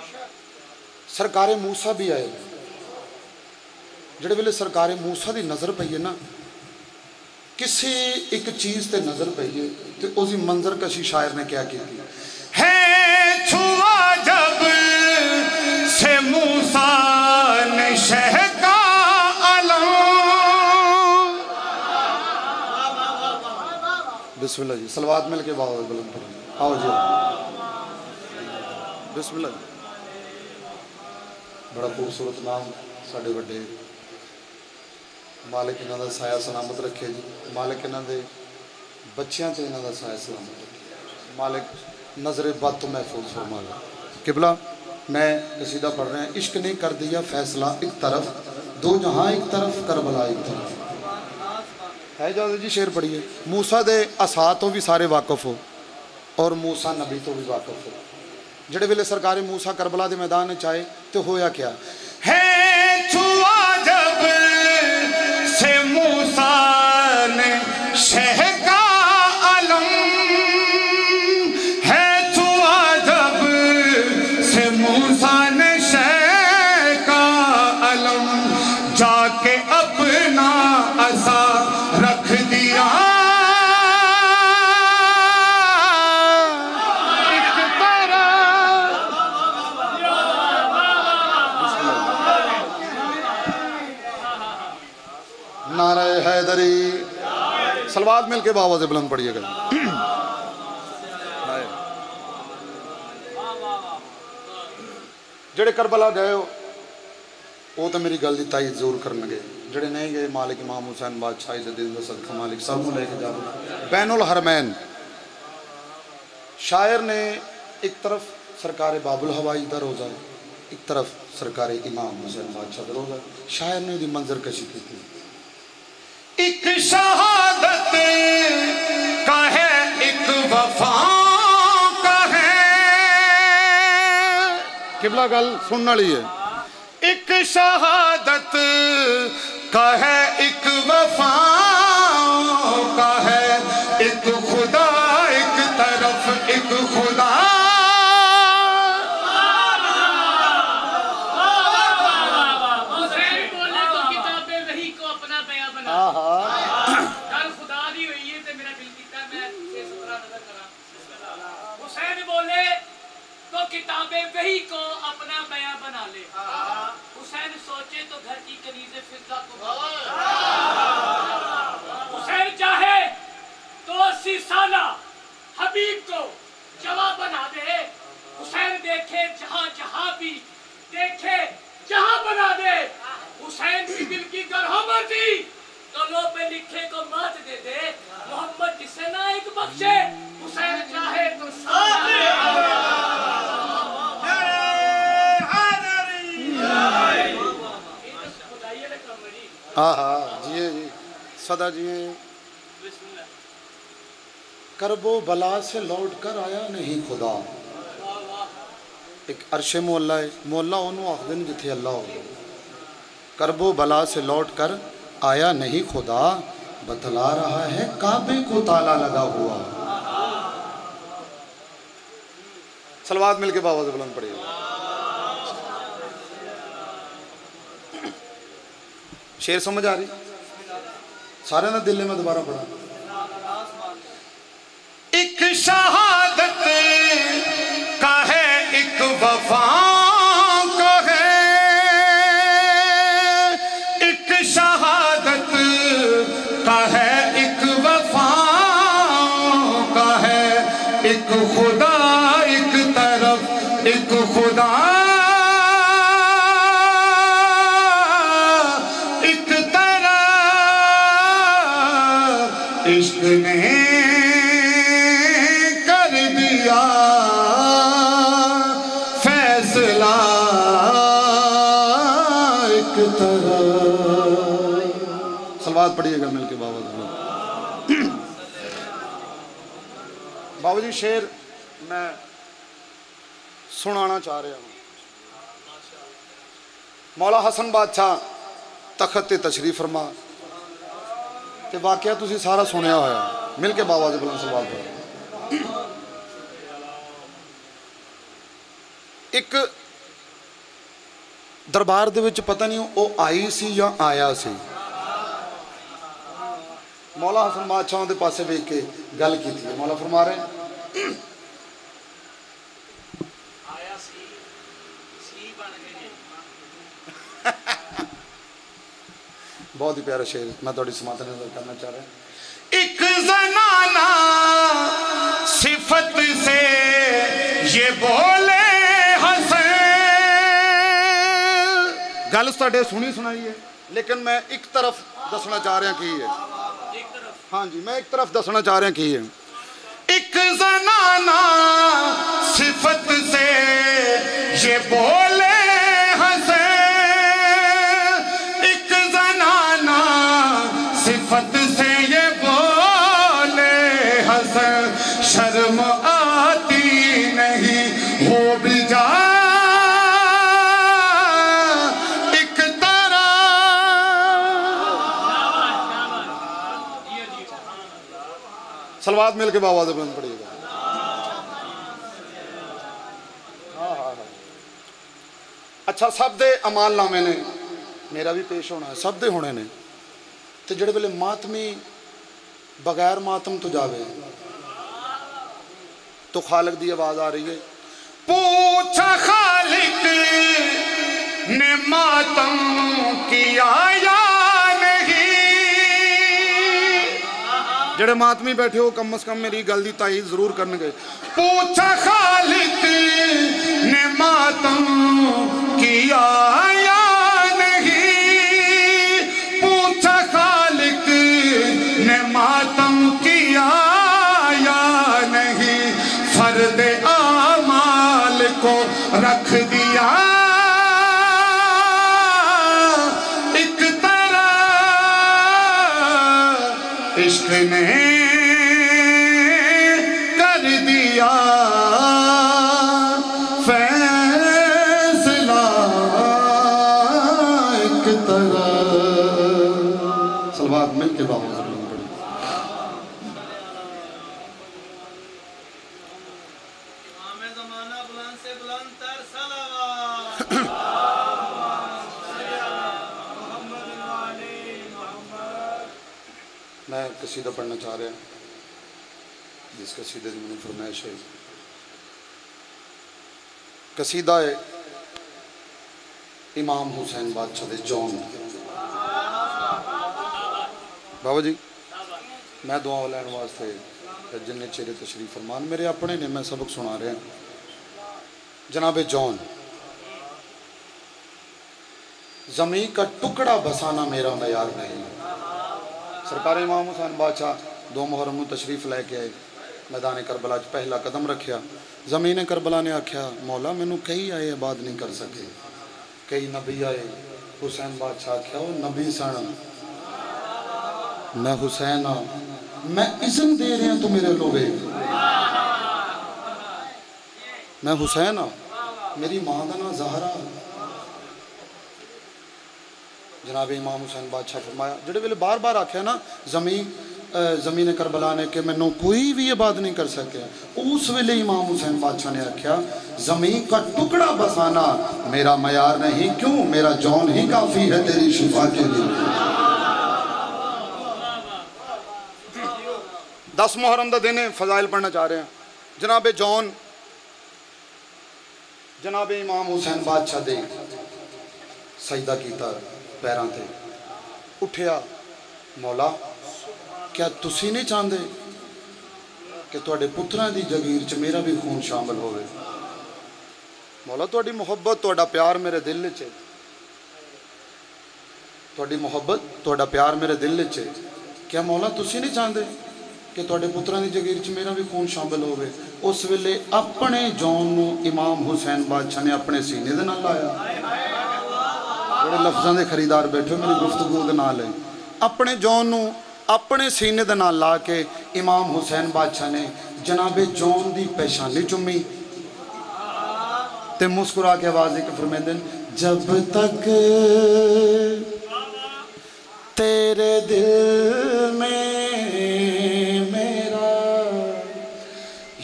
सरकारे मूसा भी आए। जिहड़े वेले सरकारे मूसा की नज़र पई है ना, किसी एक चीज़ ते नज़र पई है, तो उसकी मंजर कशी शायर ने क्या की है। छुआ जब से मूसा ने शह का अलम। बिस्मिल्लाह जी, सलवात मिल के बाबा बुलंद पढ़ो। आओ जी, बिस्मिल्लाह। बड़ा खूबसूरत नाम साढ़े बड़े मालिक इन्हों का साया सलामत रखे जी। मालिक इन्हों के बच्चों से इन्हों का साया सलामत रखे। मालिक नजरे बद तो महफूज फरमा लो। किबला मैं कसीदा पढ़ रहा। इश्क ने कर दिया फैसला एक तरफ, दो जहां एक तरफ, करबला एक तरफ। है जादे जी, शेर पढ़िए। मूसा दे असा तो भी सारे वाकफ हो, और मूसा नबी तो भी वाकफ हो। जिहड़े वेले सरकारे मूसा करबला के मैदान में आए तो होया क्या है। छुआ जब से मूसा ने शह का अलम, है छुआ जब से मूसा ने शह का अलम, जाके अपना असा रख दिया एक तरह। नारे हैदरी। सलवात मिल के बाबा से बुलंद पढ़िएगा। जेड़े करबला गए वो तो मेरी गल की ताईद जरूर करनगे। जेड़े नहीं गए, मालिक इमाम हुसैन बादशाही दे दिल दा सदका मालिक सब को लेके जाओ। बैनुल हरमैन शायर ने एक तरफ सरकार बाबुल हवाई का रोज़ा, एक तरफ सरकार इमाम हुसैन बादशाह का रोज़ा। शायर ने उसकी मंजर कशी की थी। एक शहादत का है, एक वफा का है। किबला गल सुनने वाली है। एक शहादत का है, एक वफा का है, एक खुदा एक तरफ, एक खुदा। किताबें वही को अपना बयां बना ले। हुसैन सोचे तो घर की कनीज़े फिज़्ज़ा को, हुसैन चाहे तो 80 साला हबीब को जवाब बना दे। हुसैन देखे जहां जहां भी देखे जहां बना दे। हुसैन की दिल की गरहमत थी तो लो पे लिखे को मात दे दे। मोहम्मद जिसे ना एक बख्शे, हुसैन चाहे तो हाँ हाँ जिए जी सदा जिए। करबो बला से लौट कर आया नहीं खुदा। एक अरशे मोहल्ला है, मोहल्ला ओनू आखदे ने जिथे अल्लाह हो। करबो बला से लौट कर आया नहीं खुदा, बतला रहा है काबे को ताला लगा हुआ। सलवात मिलके बाबा से बुलंद पड़ेगा। शेर समझ आ रही सारे ना दिल में दोबारा पढ़ा। एक शहादत का है, एक वफा का है, एक शहादत का है, एक वफा का है, एक खुदा एक तरफ, एक खुदा एक तरफ, इश्क ने कर दिया फैसला एक तरफ। सलवात पढ़िएगा मिलके बाबा जी। बाबू जी शेर मैं सुनाना चाह रहा हूँ। मौला हसन बादशाह तखत ते तशरीफ फरमा ते वाकया तुसी सारा सुनिया होया। मिल के बाबा जी बुलंद सलवात पढ़ो। एक दरबार दे विच पता नहीं वो आई सी या आया सी। मौला हसन बादशाह दे पासे वेख के गल की थी। मौला फरमा रहे बहुत ही प्यारा शेर मैं थोड़ी समात नजर करना चाह रहा। एक ज़नाना सिफत से ये बोले हसन। गल तुहाडे सुनी सुनाई है लेकिन मैं एक तरफ दसना चाह रहा की है। हाँ जी मैं एक तरफ दसना चाह रहा की है। एक ज़नाना सिफत से ये बोले हसन, एक ज़नाना सिफत से ये बोले हसन, शर्म आती नहीं हो भी जा एक तरह। सलवात मिल के बाबा से बुलंद पड़ेगा। अच्छा सब दे अमाल नामे ने मेरा भी पेश होना है, सब दे होने ने। तो जेड़े वेले मातमी बगैर मातम तो जावे तो खालिक दी आवाज आ रही है। पूछा खालिक ने मातम किया या नहीं। जेड़े मातमी बैठे हो कम अज कम मेरी गल दी ताईद जरूर करनगे। पूछा खालिक ने मातम किया या नहीं, पूछा खालिक ने मातम किया या नहीं, फर्द आमाल को रख दिया एक तरह, इश्क ने कर दिया फैसला एक तरह। सलवात मिल के बाबा मैं कसीदा पढ़ना चाह रहा जिस कसीदे की मैंने फरमाइश है। कसीदा है इमाम हुसैन बादशाह दे जौन। बाबा जी मैं दुआ लैन वास्ते जिन्ने चेहरे तशरीफ फरमान मेरे अपने ने मैं सबक सुना रहा। जनाबे जौन ज़मीन का टुकड़ा बसाना मेरा मयार नहीं। सरकार इमाम हुसैन बादशाह 2 मुहर्रम को तशरीफ लैके आए, मैदान करबला पहला कदम रखा। ज़मीन करबला ने आख्या मौला मैनू कई आए आबाद नहीं कर सके, कई नबी आए। हुसैन बादशाह आख्या वो नबी सन, मैं हुसैन हाँ, मैं इज़्न दे रहा तू मेरे लोगे। मैं हुसैन हाँ, मेरी मां का ना ज़हरा। जनाब इमाम हुसैन बादशाह फरमाया जिहड़े वेले बार बार आख्या ना ज़मीन करबला ने कि मैनू कोई भी इबाद नहीं कर सके, उस वेले इमाम हुसैन बादशाह ने आख्या ज़मीन का टुकड़ा बसाना मेरा मयार नहीं, क्यों मेरा जौन ही काफ़ी है तेरी शिफा के लिए। 10 मुहर्रम का दिन है, फजाइल पढ़ना चाह रहे हैं। जनाब जौन जनाब इमाम हुसैन बादशाह दे सजदा किया पैरों ते, उठिया मौला क्या तुसी नहीं चाहते कि तुहाडे पुत्रां दी जगीर च मेरा भी खून शामिल होवे। मौला तुहाडी मुहब्बत तुहाडा प्यार मेरे दिल च है, तुहाडी मुहब्बत तुहाडा प्यार मेरे दिल च है, क्या मौला तुसी नहीं चाहते कि तुहाडे पुत्रां दी जगीर च मेरा भी खून शामिल होवे। उस वेले अपने जौन नूं इमाम हुसैन बादशाह ने अपने सीने दे नाल लाया। बड़े लफ्ज़ां दे खरीदार बैठे मेरी गुफ्तगू दे नाल है। अपने जौन नूं अपने सीने दे नाल ला के इमाम हुसैन बादशाह ने जनाबे जौन दी पेशानी चुमी ते मुस्कुरा के आवाज़ एक फरमांदे जब तक तेरे दिल में मेरा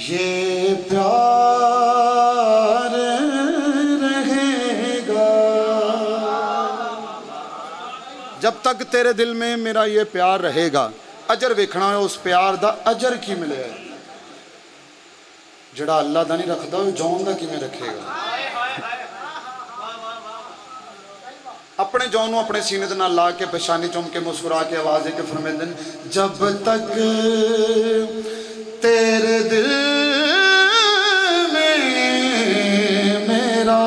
ये प्यार रहेगा, जब तक तेरे दिल में मेरा ये प्यार रहेगा। अजर वेखना है उस प्यार दा अजर की मिले, जड़ा अल्लाह दा नहीं रखता वो जौन दा किवें रखेगा। अपने जौन नूं अपने सीने दे नाल ला के पेशानी चुम के मुस्कुरा के आवाज़ के फरमांदे जब तक तेरे दिल में मेरा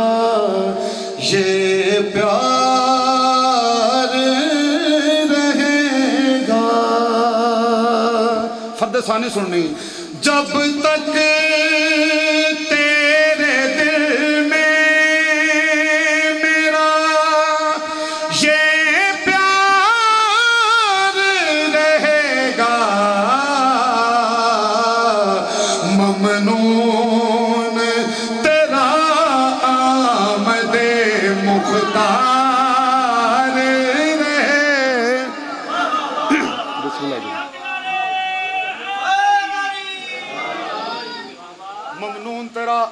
ये प्यार रहेगा। फर्द सानी सुननी, जब तक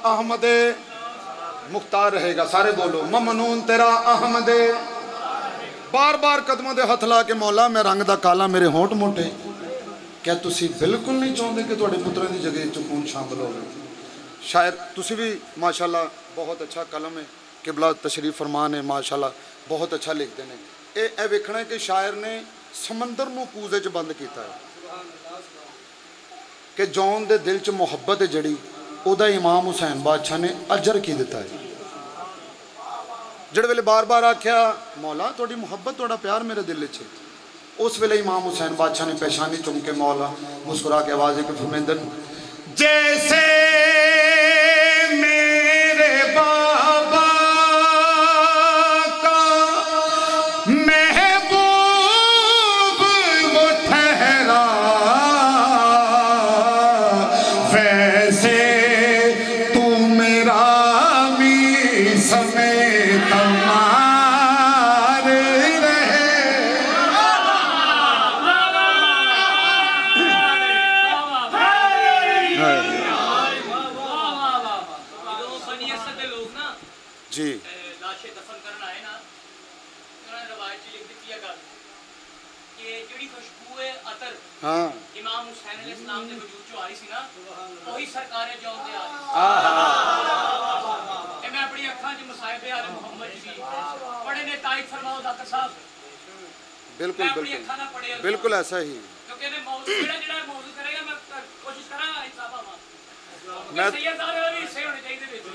अहमद मुख्तार रहेगा। सारे बोलो ममनून तेरा अहमद। बार बार कदमों दे हथ ला के मौला मैं रंग दा काला मेरे होंठ मोटे, क्या तुसी बिल्कुल नहीं चाहते कि तुहाडे पुत्रों की जगह च खून शामिल हो। शायर तुसी भी माशाल्लाह बहुत अच्छा कलम है, किबला तशरीफ फरमान है माशाल्लाह, बहुत अच्छा लिखते हैं। ये वेखना है कि शायर ने समंदर नूं कूजे च बंद किया है कि जौन दे दिल च मुहब्बत है जड़ी उदा इमाम हुसैन बादशाह ने अजर की दिता है। जिहड़े वेले बार बार आख्या मौला तुहाडी मुहब्बत तुहाडा प्यार मेरे दिल च, उस वेले इमाम हुसैन बादशाह ने पेशानी चुम के मौला मुस्कुरा के आवाज़ के फरमांदे जैसे मेरे बाबा का महबूब वो ठहरा, वैसे हाँ इमाम हुसैन अलैहिस्सलाम दे वजूद चो आ रही सी ना, वही सरकार है जौन दे आ रही ए मैं अपनी अखां च मुसाहिबे आले मोहम्मद जी पढ़े ने ताईद फरमाओ डॉक्टर साहब। बिल्कुल बिल्कुल बिल्कुल ऐसा ही, क्योंकि ने मौजूद जेड़ा मौजूद करेगा मैं कोशिश करांगा इंसाफ आवा मैं सैयद सारे वाली हिस्से होने चाहिए विच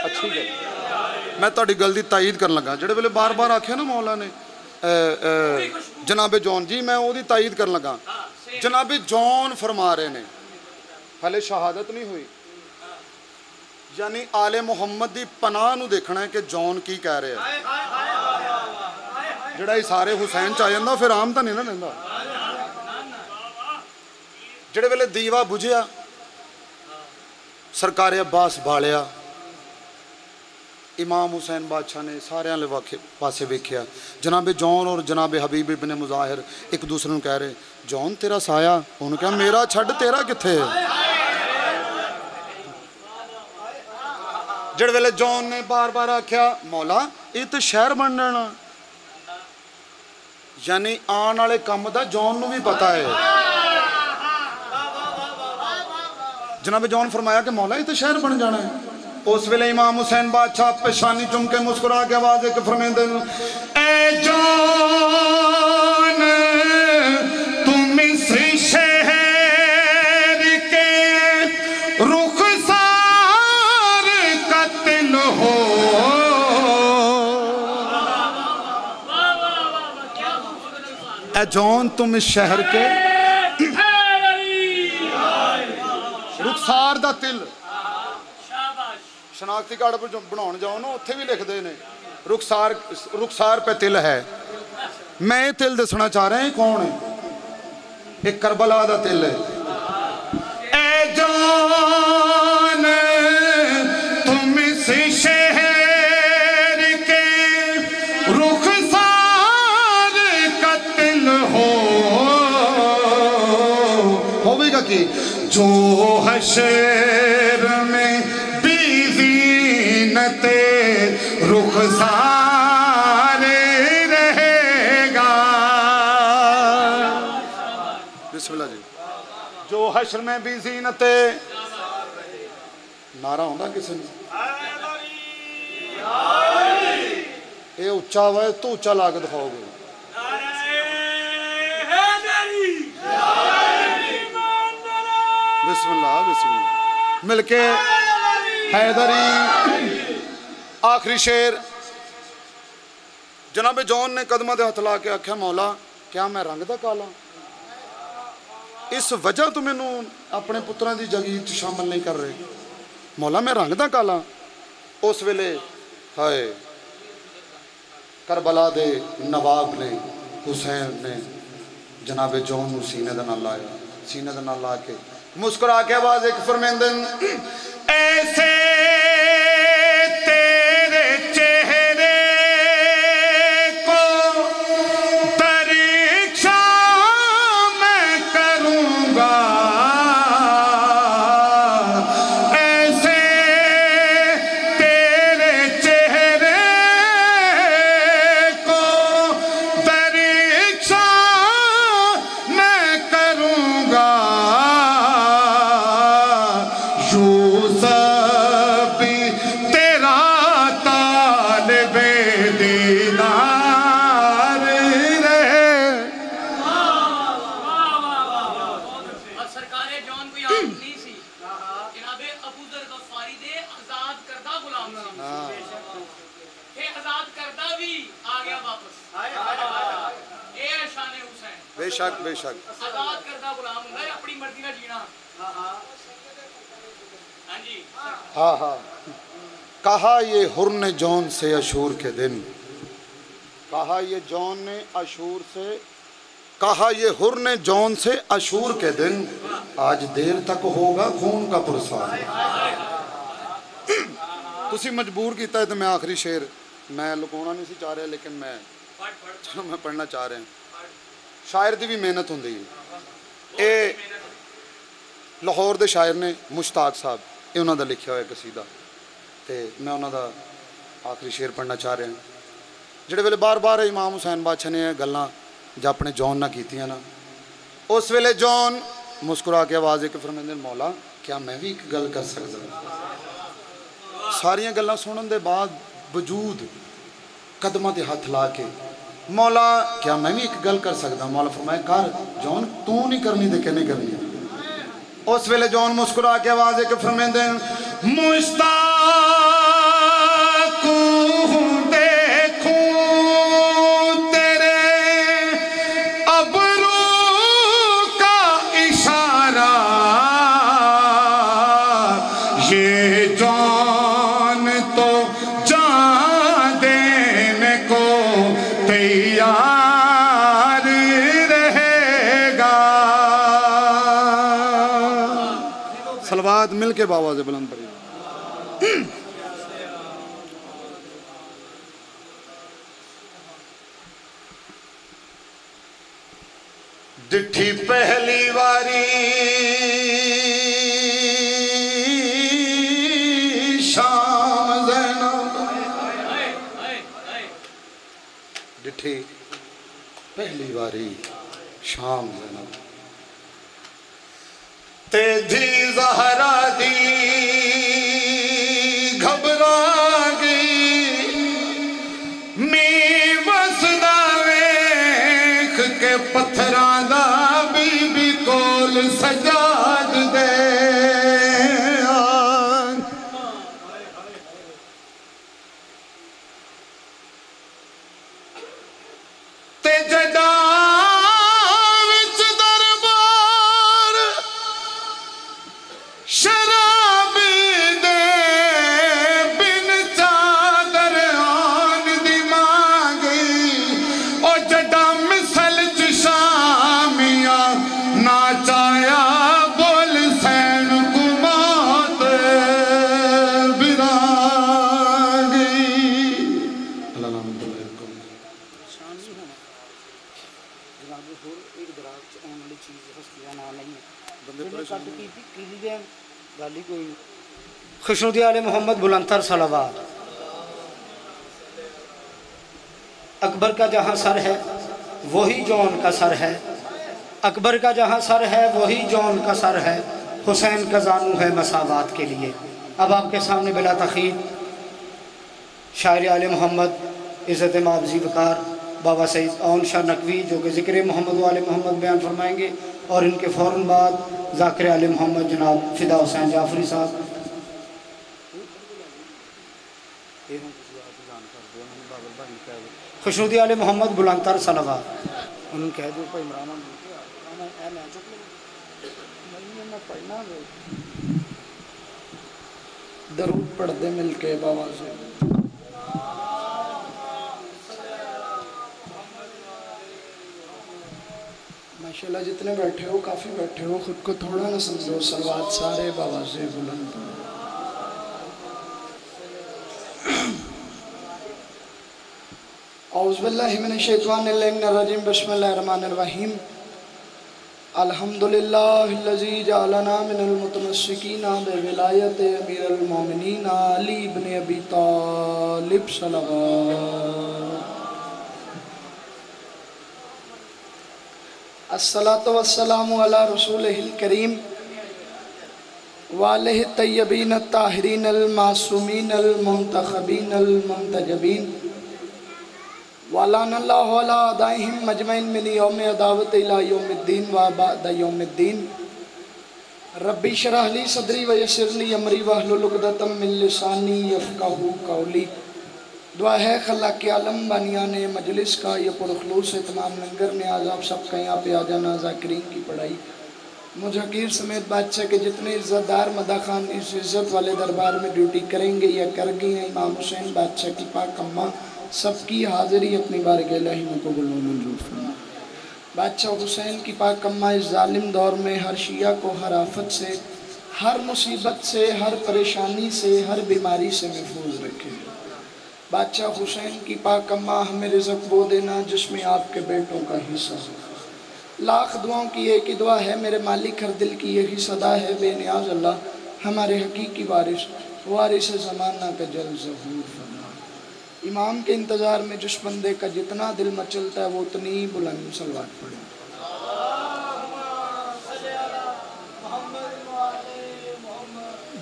अच्छी गल। मैं तुहाडी गल दी ताईद करन लगा, जिहड़े वेले बार बार आख्या ना मौला ने जनाबे जौन जी, मैं ओदी ताईद करन लगा। जनाबे जौन फरमा रहे ने हले शहादत नहीं हुई, यानी आले मुहम्मद दी पनाह नूं देखना है कि जौन की कह रहे हैं। जिहड़ा इसारे हुसैन च आ जांदा फिर आम तां नहीं ना लैंदा। जिहड़े वेले दीवा बुझिया सरकारे अब्बास बालिया इमाम हुसैन बादशाह ने सारे पासे वेख्या। जनाबे जॉन और जनाबे हबीब इब्ने मुजाहिर एक दूसरे को कह रहे, जॉन तेरा साया। उन्होंने कहा मेरा छड़ तेरा किथे है। जिहड़े वेले जॉन ने बार बार आख्या, मौला ये तो शहर बन जाना, यानी आने वाले काम का जॉन नूं भी पता है। जनाबे जॉन फरमाया कि मौला ये तो शहर बन जाना है। उस वेले इमाम हुसैन बादशाह पेशानी चुम के मुस्कुरा के आवाज एक फरमाते, ए जॉन तुम इस शहर के रुखसार कत्ल हो। ए जॉन तुम इस शहर के रुखसार दा तिल, शनाख्ती कार्ड पर बनाने जाओ ना, उत्थे भी लिखते हैं रुखसार पे तिल है। मैं ये तिल दसना चाह रहा है कौन है, एक करबला दा तिल है। ए जान तुम इस शहर के रुखसार का तिल होगा कि जो हशर में रुखसार रहेगा। बिस्मिल्लाह जी। जो हश्र में भी ज़ीनते, नारा होंदा किसी ने, ये उच्चा हुआ तो उच्चा ला के दिखाओगे। बिस्मिल्लाह बिस्मिल्लाह मिलके हैदरी। आखिरी शेर। जनाबे जॉन ने कदमां दे हथ ला के आख्या, मौला क्या मैं रंग दा काला, इस वजह तो मैनू अपने पुत्रां दी जगीर च शामिल नहीं कर रहे। मौला मैं रंग दा काला। उस वेले हाय करबला दे नवाब ने हुसैन ने जनाबे जॉन नू सीने दे नाल लाया। सीने दे नाल ला के मुस्कुरा के आवाज एक फरमांदे, ऐसे बेशक बेशक आजाद करदा गुलाम हुंदा है, अपनी मर्जी नाल जीना। हां जी हाँ हाँ। कहा ये हुर ने जॉन से अशूर के दिन, कहा ये जॉन ने अशूर से, कहा ये हुर ने जॉन से अशूर के दिन, आज देर तक होगा खून का पुरसार। तुसी मजबूर किया है तो मैं आखिरी शेर मैं लुकाना नहीं सी चाह रहा, लेकिन मैं चलो मैं पढ़ना चाह रहा। शायर की भी मेहनत होंगी। ये लाहौर के शायर ने मुश्ताक साहब, ये उन्होंने लिखा हुआ कसीदा, तो मैं उन्होंने आखिरी शेर पढ़ना चाह रहा। जिहड़े वेले बार बार इमाम हुसैन बादशाह ने गल्लां जो अपने जॉन ना कीतियां ना, उस वेले जॉन मुस्कुरा के आवाज़ एक फरमांदे, मौला क्या मैं भी एक गल कर सकदा। सारियां गल्लां सुनने के बाद वजूद कदमां ते हथ ला के, मौला क्या मैं भी एक गल कर सकदा। मौला फरमाया कर जॉन, तू नहीं करनी तो किन्ने करनी। उस वेले जॉन मुस्कुरा के आवाज एक फरमांदे, मुश्ताक देखूं तेरे अबरू का इशारा, ये जॉन तो जान देने को तैयार रहेगा। सलवात मिल के बाबा से बुलंद पड़ी। डिठी पहली वारी शाम ज़ैनब, डिठी पहली वारी शाम ज़ैनब, तेजी ज़हरा दी घबरा गई, मी वसदा वेख के पत्थरां दा बीबी कोल सजाद दे, ते जदा विच दरबार शराबी दे बिन चादर आन दी मांगी, ओ जदा मिसल च शामिया नाचाया बोल सैन कुमात बिरागी। अल्लाह नाम खुशनुदी आले मोहम्मद बुलंदतर सलावत। अकबर का जहाँ सर है वही जौन का सर है, अकबर का जहाँ सर है वही जौन का सर है, हुसैन का जानू है मसावात के लिए। अब आपके सामने बिला तखीर शायर आले मोहम्मद इज़्ज़त माबजी वकार बाबा सईद औन शाह नकवी जो कि ज़िक्र मोहम्मद वाले मोहम्मद बयान फरमाएंगे, और इनके फ़ौरन बाद ज़ाकिर आले मोहम्मद जनाब फ़िदा हुसैन जाफरी साहब। खुशनुदी आले मोहम्मद बुलंदतर सलावत। उन्होंने कह दो भाई इमरान दरूद पढ़ते मिल के बाबा से। माशाल्लाह जितने बैठे हो काफ़ी बैठे हो, खुद को थोड़ा ना समझो, सलवात सारे बाबा से बुलंद पढ़ो। औज़ुबिल्लाहि मिनश्शैतानिर्रजीम, बिस्मिल्लाहिर्रहमानिर्रहीम। अल्हम्दुलिल्लाहिल्लज़ी जअलना मिनल मुतमस्सिकीना बिविलायति अमीरुल मोमिनीन अली इब्न अबी तालिब सल्लल्लाहु। अस्सलातु वस्सलामु अला रसूलिहिल करीम व अलैहि तय्यबीन अत्ताहिरीन अल मासूमीन अल मुंतखबीन अल मुंतजबीन वलानल्लाहु अला अदाइहिम मजमईन मिन यौम अदावत इला यौमिद्दीन व बअद यौमिद्दीन। रब्बी शरह ली सदरी व यस्सिर ली अमरी वहलुल उक़दतम मिन लिसानी यफ़क़हू क़ौली। दुआ है खल्ला के आलम बानियाने मजलिस का ये पुरखलूस तमाम लंगर ने आज आप सबका यहाँ पे आ जाना, ज़ाकिरीन की पढ़ाई मुझकीर समेत बादशाह के जितने इज़्ज़तदार मदा खान इस इज़्ज़त वाले दरबार में ड्यूटी करेंगे या कर गई हैं, इमाम हुसैन बादशाह की पाक अम्मा सबकी हाज़िरी अपनी बारगाह इलाही में कबूल व मंजूर फरमा। बादशाह हुसैन की पाक अम्मा इस ज़ालिम दौर में हर शिया को हर आफत से, हर मुसीबत से, हर परेशानी से, हर बीमारी से महफूज रखे। बादशाह हुसैन की पाक अम्मा हमें रिज़्क़ वो देना जिसमें आपके बेटों का हिस्सा हो। लाख दुआओं की एक ही दुआ है मेरे मालिक, हर दिल की यही सदा है बेनियाज अल्लाह हमारे हकीकी वारिस वारिस ज़माना का जल ज़हूर फरमा। इमाम के इंतज़ार में जिस बंदे का जितना दिल मचलता है वो उतनी ही बुलंद सलवात पढ़े।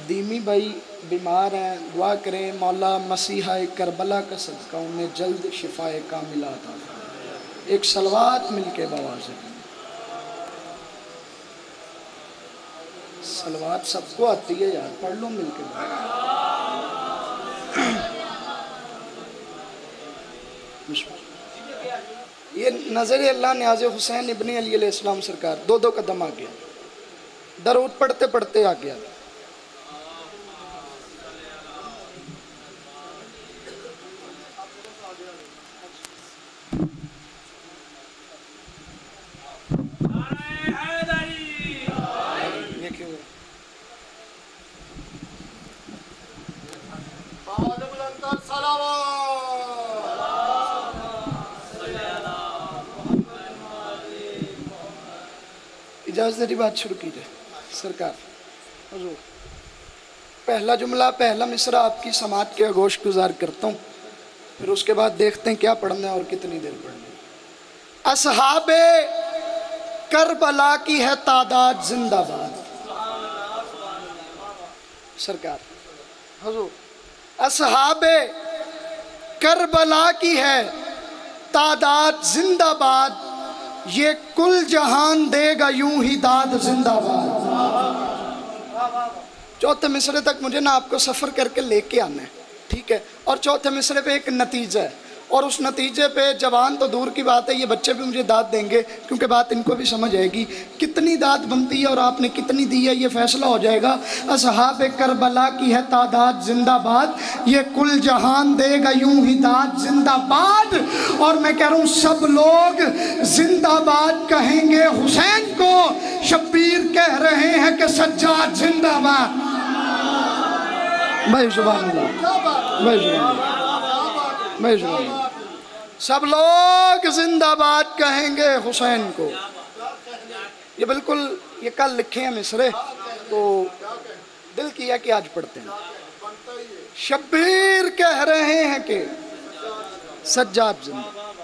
दीमी भाई बीमार हैं, दुआ करें मौला मसीहा करबला का सदका उन्हें जल्द शिफाए कामिला अता फरमाए। एक सलवात मिलके बाबा से, सलवात सबको आती है यार, पढ़ लो मिलके। ये नज़र अल्लाह न्याज़ हुसैन इब्न अली अलैहिस्सलाम सरकार दो दो कदम आ गया, दरूद पढ़ते पढ़ते आ गया। इजाज़त दे बात शुरू कीजिए सरकार। हुजूर पहला जुमला पहला मिसरा आपकी समात के आगोश गुजार करता हूँ, फिर उसके बाद देखते हैं क्या पढ़ना है और कितनी देर पढ़ना है। असहाबे करबला की है तादाद जिंदाबाद। सरकार हुजूर असहाबे करबला की है तादाद जिंदाबाद, ये कुल जहान देगा यूं ही दाद जिंदाबाद। चौथे मिसरे तक मुझे ना आपको सफ़र करके लेके आना है, ठीक है, और चौथे मिसरे पे एक नतीजा है, और उस नतीजे पे जवान तो दूर की बात है, ये बच्चे भी मुझे दाद देंगे क्योंकि बात इनको भी समझ आएगी। कितनी दाद बनती है और आपने कितनी दी है ये फैसला हो जाएगा। असहाब करबला की है तादाद जिंदाबाद, ये कुल जहान देगा यूं ही दाद जिंदाबाद। और मैं कह रहा हूँ सब लोग जिंदाबाद कहेंगे हुसैन को, शब्बीर कह रहे हैं कि सज्जाद जिंदाबाद। भाई सुभान अल्लाह, भाई सुभान अल्लाह, भाई सुभान अल्लाह। सब लोग जिंदाबाद कहेंगे हुसैन को। ये बिल्कुल ये कल लिखे हैं मिसरे, तो दिल किया कि आज पढ़ते हैं। शब्बीर कह रहे हैं कि सज्जाद जिंदाबाद।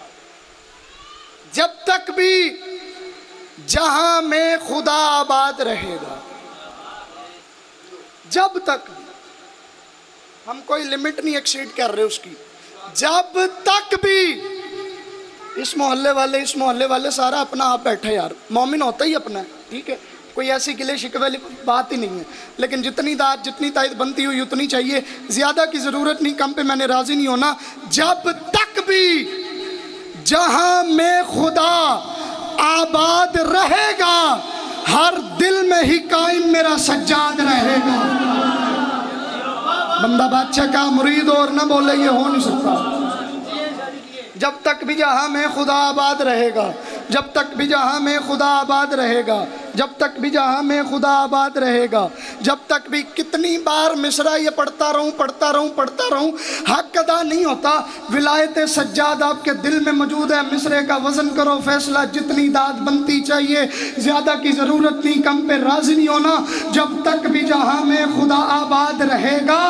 जब तक भी जहां में खुदा आबाद रहेगा, जब तक हम कोई लिमिट नहीं एक्सीड कर रहे उसकी, जब तक भी इस मोहल्ले वाले सारा अपना आप बैठे यार, मोमिन होता ही अपना है, ठीक है, कोई ऐसी गिले शिकवे वाली बात ही नहीं है। लेकिन जितनी दाद जितनी तायद बनती हुई उतनी चाहिए, ज़्यादा की ज़रूरत नहीं, कम पे मैंने राज़ी नहीं होना। जब तक भी जहां में खुदा आबाद रहेगा, हर दिल में ही कायम मेरा सज्जाद रहेगा। बंदा बादशाह का मुरीद और ना बोले ये हो नहीं सकता। जब तक भी जहां में खुदा आबाद रहेगा, जब तक भी जहां में खुदा आबाद रहेगा, जब तक भी जहां में खुदा आबाद रहेगा, जब तक भी। कितनी बार मिसरा ये पढ़ता रहूं, हक अदा नहीं होता। विलायत सज्जाद आपके दिल में मौजूद है, मिसरे का वजन करो फैसला, जितनी दाद बनती चाहिए, ज़्यादा की ज़रूरत नहीं, कम पे राज़ी नहीं होना। जब तक भी जहां में खुदा आबाद रहेगा,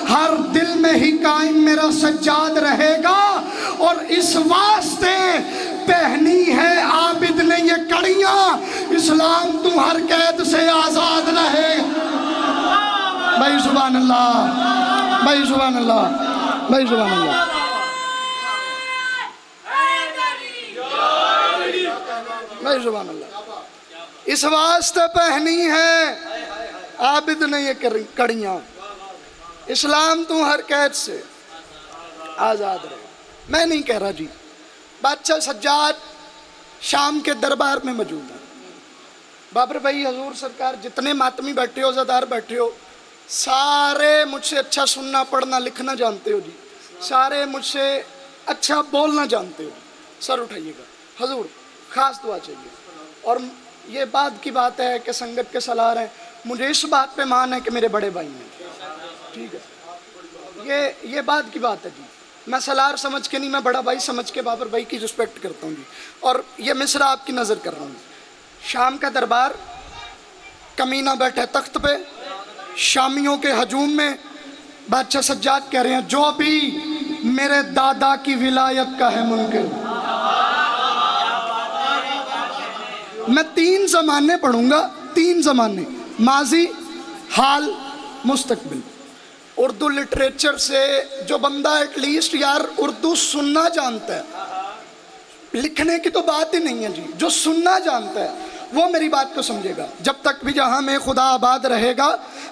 हर दिल में ही कायम मेरा सज्जाद रहेगा। और इस वास्ते पहनी है आबिद ने ये कड़ियां, इस्लाम तू हर कैद से आजाद रहे। भाई सुभान अल्लाह, भाई सुभान अल्लाह, भाई सुभान अल्लाह। भाई सुभान अल्लाह। इस वास्ते पहनी है आबिद ने ये कड़ियां, इस्लाम तू हर कैद से आजाद रहे। मैं नहीं कह रहा जी, बादशाह सज्जाद शाम के दरबार में मौजूद है। बाबर भाई, हजूर सरकार, जितने मातमी बैठे हो, ज़दार बैठे हो, सारे मुझसे अच्छा सुनना पढ़ना लिखना जानते हो जी, सारे मुझसे अच्छा बोलना जानते हो। सर उठाइएगा, हजूर खास दुआ चाहिए। और ये बात की बात है कि संगत के सलार हैं, मुझे इस बात पे मान है कि मेरे बड़े भाई हैं, ठीक है, ये बात की बात है जी। मैं सलार समझ के नहीं, मैं बड़ा भाई समझ के बाबर भाई की रिस्पेक्ट करता हूँ जी। और ये मिसरा आपकी नज़र कर रहा हूँ। शाम का दरबार, कमीना बैठे तख्त पे, शामियों के हजूम में बादशाह सज्जाद कह रहे हैं, जो भी मेरे दादा की विलायत का है मुनकिर। मैं 3 ज़माने पढ़ूंगा, 3 ज़माने, माजी, हाल, मुस्तकबिल। उर्दू लिटरेचर से जो बंदा एटलीस्ट यार उर्दू सुनना जानता है, लिखने की तो बात ही नहीं है जी, जो सुनना जानता है वो मेरी बात को समझेगा। जब तक भी जहां में खुदा आबाद रहेगा,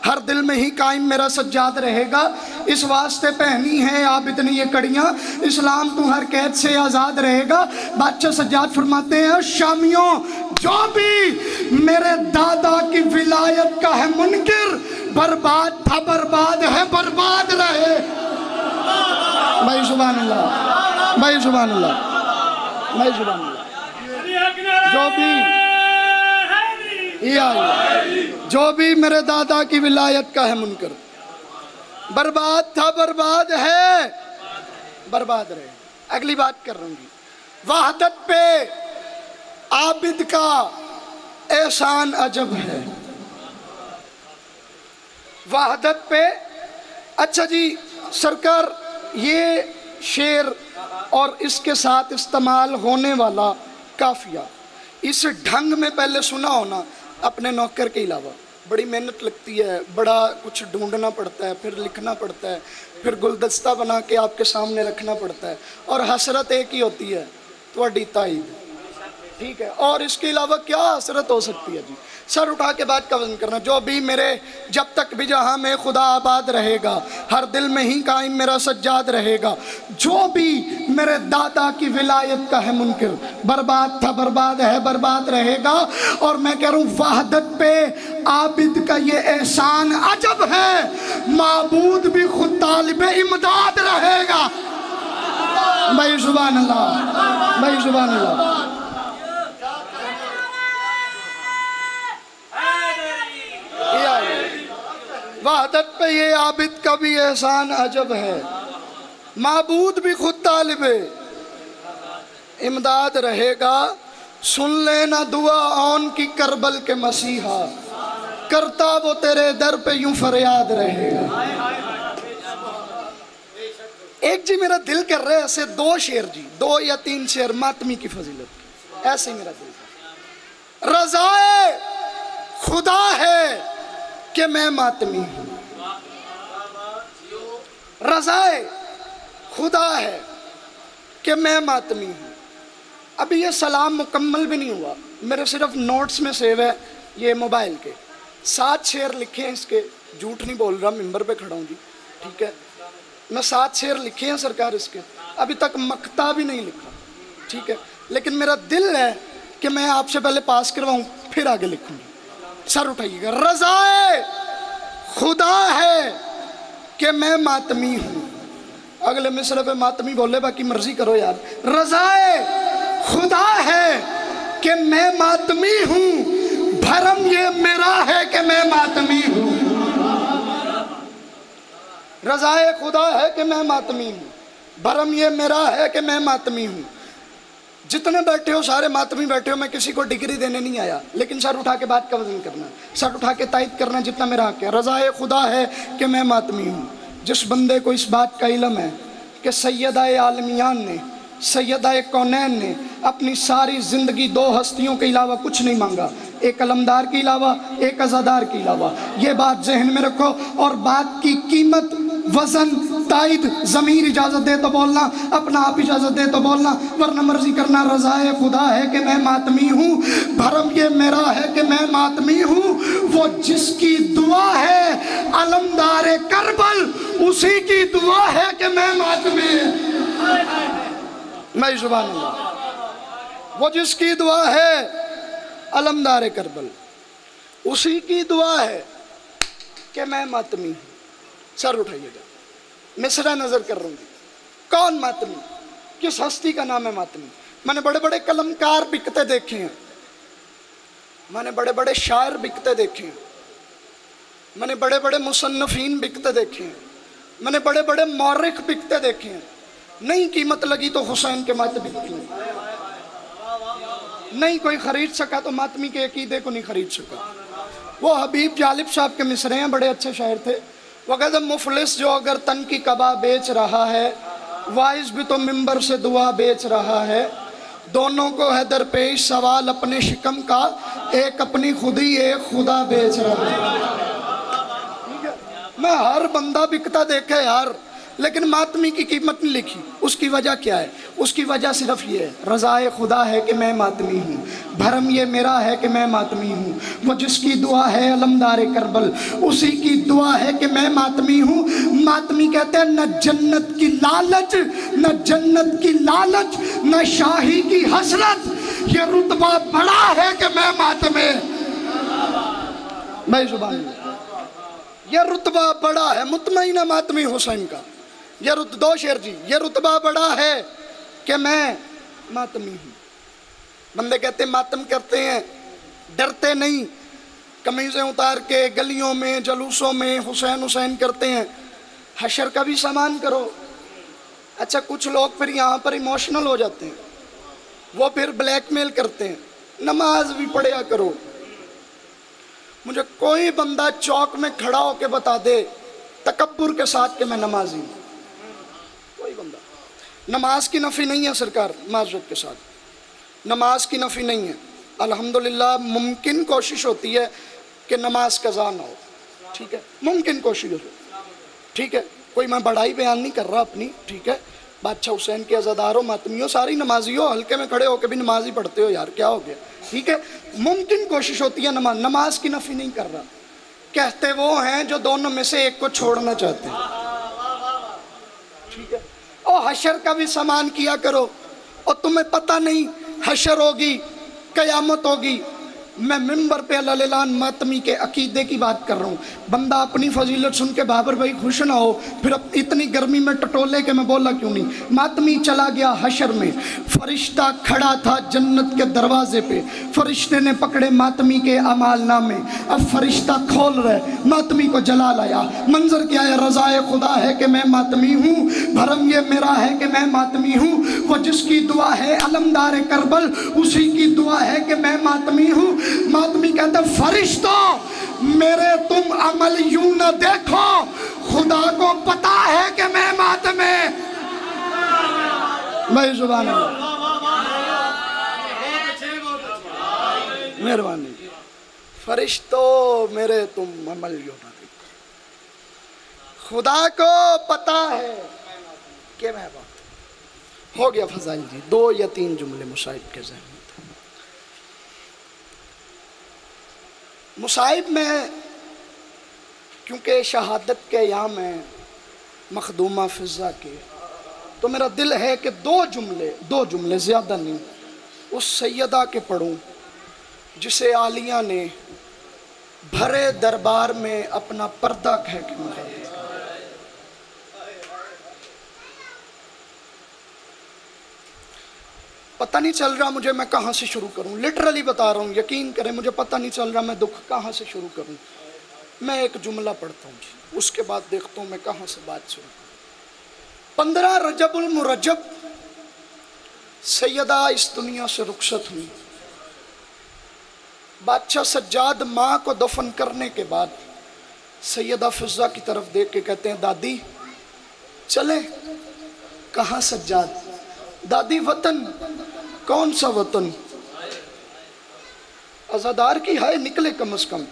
हर दिल में ही कायम मेरा सज्जाद रहेगा। इस वास्ते पहनी है आबिद ने ये कड़ियां, इस्लाम तू हर कैद से आज़ाद रहेगा। बादशाह सज्जाद फरमाते हैं, शामियों, जो भी मेरे दादा की विलायत का है मुनकिर, बर्बाद था बर्बाद है, बर्बाद रहे। भाई सुभान अल्लाह, भाई सुभान अल्लाह, भाई सुभान अल्लाह। जो भी जो भी मेरे दादा की विलायत का है मुनकर, बर्बाद था बर्बाद है, बर्बाद रहे। अगली बात कर रहा हूँ जी, वहदत पे आबिद का एहसान अजब है। वहदत पे, अच्छा जी सरकार, ये शेर और इसके साथ इस्तेमाल होने वाला काफिया, इस ढंग में पहले सुना होना अपने नौकर के अलावा। बड़ी मेहनत लगती है, बड़ा कुछ ढूंढना पड़ता है, फिर लिखना पड़ता है, फिर गुलदस्ता बना के आपके सामने रखना पड़ता है, और हसरत एक ही होती है, थोड़ी ताईद। ठीक है, और इसके अलावा क्या हसरत हो सकती है जी? सर उठा के बात का वजन करना। जो भी मेरे, जब तक भी जहाँ में खुदा आबाद रहेगा, हर दिल में ही कायम मेरा सज्जाद रहेगा। जो भी मेरे दादा की विलायत का है मुनकिर, बर्बाद था, बर्बाद है, बर्बाद रहेगा। और मैं कह रहा हूँ वहदत पे आबिद का ये एहसान अजब है, माबूद भी खुद तालिबे इमदाद रहेगा। भाई सुभान अल्लाह, भाई सुभान अल्लाह। वहदत पे ये आबिद का भी एहसान अजब है, माबूद भी खुद तालिबे इमदाद रहेगा। सुन लेना दुआ औन की करबल के मसीहा, करता वो तेरे दर पे यूं फरियाद रहेगा। एक जी मेरा दिल कर रहा है ऐसे 2 शेर जी, 2 या 3 शेर मातमी की फजीलत की, ऐसे ही मेरा दिल कर। रज़ाए खुदा है कि मैं मातमी हूँ, रज़ाए खुदा है कि मैं मातमी हूँ। अभी ये सलाम मुकम्मल भी नहीं हुआ, मेरे सिर्फ नोट्स में सेव है ये मोबाइल के। 7 शेर लिखे हैं इसके, झूठ नहीं बोल रहा, मिंबर पे खड़ा हूँ जी, ठीक है। मैं 7 शेर लिखे हैं सरकार इसके, अभी तक मक्ता भी नहीं लिखा, ठीक है। लेकिन मेरा दिल है कि मैं आपसे पहले पास करवाऊँ, फिर आगे लिखूँगी। सर उठाइएगा। रज़ाए खुदा है कि मैं मातमी हूँ। अगले मिसरे पे मातमी बोले, बाकी मर्जी करो यार। रज़ाए खुदा है कि मैं मातमी हूँ, भरम ये मेरा है कि मैं मातमी हूँ। रज़ाए खुदा है कि मैं मातमी हूँ, भरम ये मेरा है कि मैं मातमी हूँ। जितने बैठे हो सारे मातमी बैठे हो, मैं किसी को डिग्री देने नहीं आया, लेकिन सर उठा के बात का वजन करना, सर उठा के तायद करना जितना मेरा हक है। रज़ाए खुदा है कि मैं मातमी हूँ। जिस बंदे को इस बात का इल्म है कि सैयदाए आलमियान ने, सैयदाए कौनैन ने अपनी सारी ज़िंदगी 2 हस्तियों के अलावा कुछ नहीं मांगा, एक अलमदार के अलावा, एक अज़ादार के अलावा। ये बात जहन में रखो, और बात की कीमत, वजन, तायद, ज़मीर इजाज़त दे तो बोलना, अपना आप इजाज़त दे तो बोलना, वरना मर्जी करना। रज़ाए खुदा है कि मैं मातमी हूँ, भरम ये मेरा है कि मैं मातमी हूँ। वो जिसकी दुआ है अलमदार करबल, उसी की दुआ है कि मैं मातमी हूँ। मैं जुबान अल्लाह। वो जिसकी दुआ है अलमदार करबल, उसी की दुआ है कि मैं मातमी हूँ। सर उठाइएगा, मिसरा नजर कर रहा हूँ। कौन मातमी, किस हस्ती का नाम है मातमी? मैंने बड़े बड़े कलमकार बिकते देखे हैं, मैंने बड़े बड़े शायर बिकते देखे हैं, मैंने बड़े बड़े मुसन्नफीन बिकते देखे हैं, मैंने बड़े बड़े मौरिख बिकते देखे हैं। नहीं कीमत लगी तो हुसैन के मातमी की नहीं कोई खरीद सका, तो मातमी के अकीदे को नहीं खरीद सका। वो हबीब जालिब साहब के मिसरे हैं, बड़े अच्छे शायर थे। वो कहते मुफलिस जो अगर तन की कबा बेच रहा है, वाइज भी तो मिंबर से दुआ बेच रहा है। दोनों को है दरपेश सवाल अपने शिकम का, एक अपनी खुदी एक खुदा बेच रहा है। ठीक है, मैं हर बंदा बिकता देखे यार, लेकिन मातमी की कीमत नहीं लिखी। उसकी वजह क्या है? उसकी वजह सिर्फ ये है, रज़ाए खुदा है कि मैं मातमी हूँ, भरम ये मेरा है कि मैं मातमी हूँ। वो जिसकी दुआ है अलमदार करबल, उसी की दुआ है कि मैं मातमी हूँ। मातमी कहते हैं न जन्नत की लालच, न जन्नत की लालच, न शाही की हसरत, ये रुतबा बड़ा है कि मैं मातमी। मैं जुबान, ये रुतबा बड़ा है मुतमईना मातमी हुसैन का। ये 2 शेर जी, ये रुतबा बड़ा है कि मैं मातमी हूँ। बंदे कहते मातम करते हैं, डरते नहीं, कमीज़ें उतार के गलियों में जलूसों में हुसैन हुसैन करते हैं। हशर का भी सामान करो। अच्छा, कुछ लोग फिर यहाँ पर इमोशनल हो जाते हैं, वो फिर ब्लैकमेल करते हैं। नमाज भी पढ़िया करो, मुझे कोई बंदा चौक में खड़ा होकर बता दे तकब्बुर के साथ कि मैं नमाजी हूँ, कोई बंदा। नमाज की नफ़ी नहीं है सरकार, माज़रत के साथ नमाज की नफ़ी नहीं है। अल्हम्दुलिल्लाह मुमकिन कोशिश होती है कि नमाज कज़ा ना हो, ठीक है, मुमकिन कोशिश हो, ठीक है, कोई मैं बड़ाई बयान नहीं कर रहा अपनी, ठीक है। बादशाह हुसैन के अज़ादारों मातमियों सारी नमाजी हो, हल्के में खड़े होकर भी नमाज ही पढ़ते हो यार, क्या हो गया, ठीक है। मुमकिन कोशिश होती है नमाज की नफ़ी नहीं कर रहा। कहते वो हैं जो दोनों में से एक को छोड़ना चाहते हैं, ठीक है। और हशर का भी सामान किया करो, और तुम्हें पता नहीं हशर होगी, क़यामत होगी। मैं मिंबर पे अल्लाह मातमी के अकीदे की बात कर रहा हूँ। बंदा अपनी फजीलत सुन के बाबर भाई खुश ना हो, फिर इतनी गर्मी में टटोले के मैं बोला क्यों नहीं। मातमी चला गया हशर में, फरिश्ता खड़ा था जन्नत के दरवाजे पे, फरिश्ते ने पकड़े मातमी के अमाल नामे। अब फरिश्ता खोल रहे, मातमी को जला लाया। मंजर क्या है, रज़ाए खुदा है कि मैं मातमी हूँ, भरम ये मेरा है कि मैं मातमी हूँ। वो जिसकी दुआ है अलमदार करबल, उसी की दुआ है कि मैं मातमी हूँ। मातमी कहता फरिश्तों मेरे तुम अमल यूं न देखो, खुदा को पता है कि मैं मातमी। भाई जुबान मेहरबानी, फरिश्तों मेरे तुम अमल यूं न देखो, खुदा को पता है कि मैं बात। हो गया फजाइल जी, 2 या 3 जुमले मुसाहिब के ज़हन में। मुसाहिब में क्योंकि शहादत के याम है मखदूमा फ़िज़ा के, तो मेरा दिल है कि 2 जुमले ज़्यादा नहीं उस सैयदा के पढ़ूं जिसे आलिया ने भरे दरबार में अपना पर्दा कह के मारा। पता नहीं चल रहा मुझे मैं कहाँ से शुरू करूँ, लिटरली बता रहा हूँ, यकीन करें मुझे पता नहीं चल रहा मैं दुख कहाँ से शुरू करूँ। मैं एक जुमला पढ़ता हूँ जी, उसके बाद देखता हूँ मैं कहाँ से बात शुरू करूँ। 15 रजबुल मुरज्जब सैयदा इस दुनिया से रुखसत हुई। बादशाह सज्जाद माँ को दफन करने के बाद सैयदा फ़िज़ा की तरफ देख के कहते हैं दादी चले। कहाँ सज्जाद? दादी वतन। कौन सा वतन? अज़ादार की है निकले कम अज कम।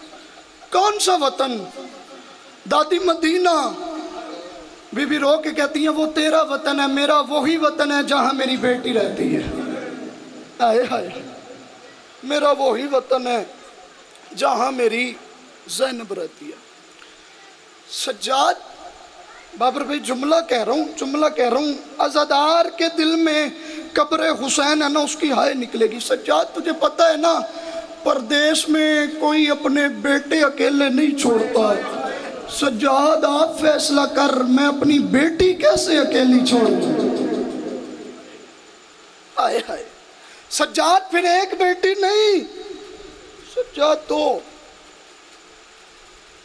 कौन सा वतन? दादी मदीना। बीबी रो के कहती है वो तेरा वतन है, मेरा वही वतन है जहां मेरी बेटी रहती है। आए हाय, मेरा वही वतन है जहां मेरी ज़ैनब रहती है। सज्जाद बाबर भाई जुमला कह रहा हूँ अज़ादार के दिल में कब्र हुसैन है ना, उसकी हाय निकलेगी। सज्जाद तुझे पता है ना परदेश में कोई अपने बेटे अकेले नहीं छोड़ता। सज्जाद आप फैसला कर, मैं अपनी बेटी कैसे अकेली छोड़ूं? हाय हाय। सज्जाद फिर एक बेटी नहीं, सज्जाद 2।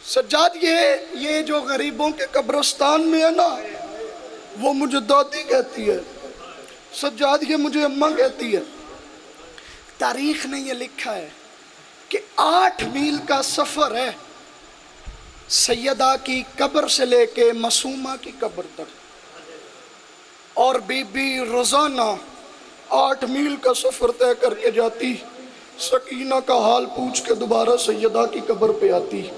सज्जाद ये जो गरीबों के कब्रिस्तान में है ना, वो मुझे दादी कहती है। सज्जाद ये मुझे अम्मा कहती है। तारीख ने ये लिखा है कि 8 मील का सफर है सैयदा की कब्र से लेके मासूमा की कब्र तक, और बीबी रोजाना 8 मील का सफर तय करके जाती, सकीना का हाल पूछ के दोबारा सैयदा की कब्र पे आती।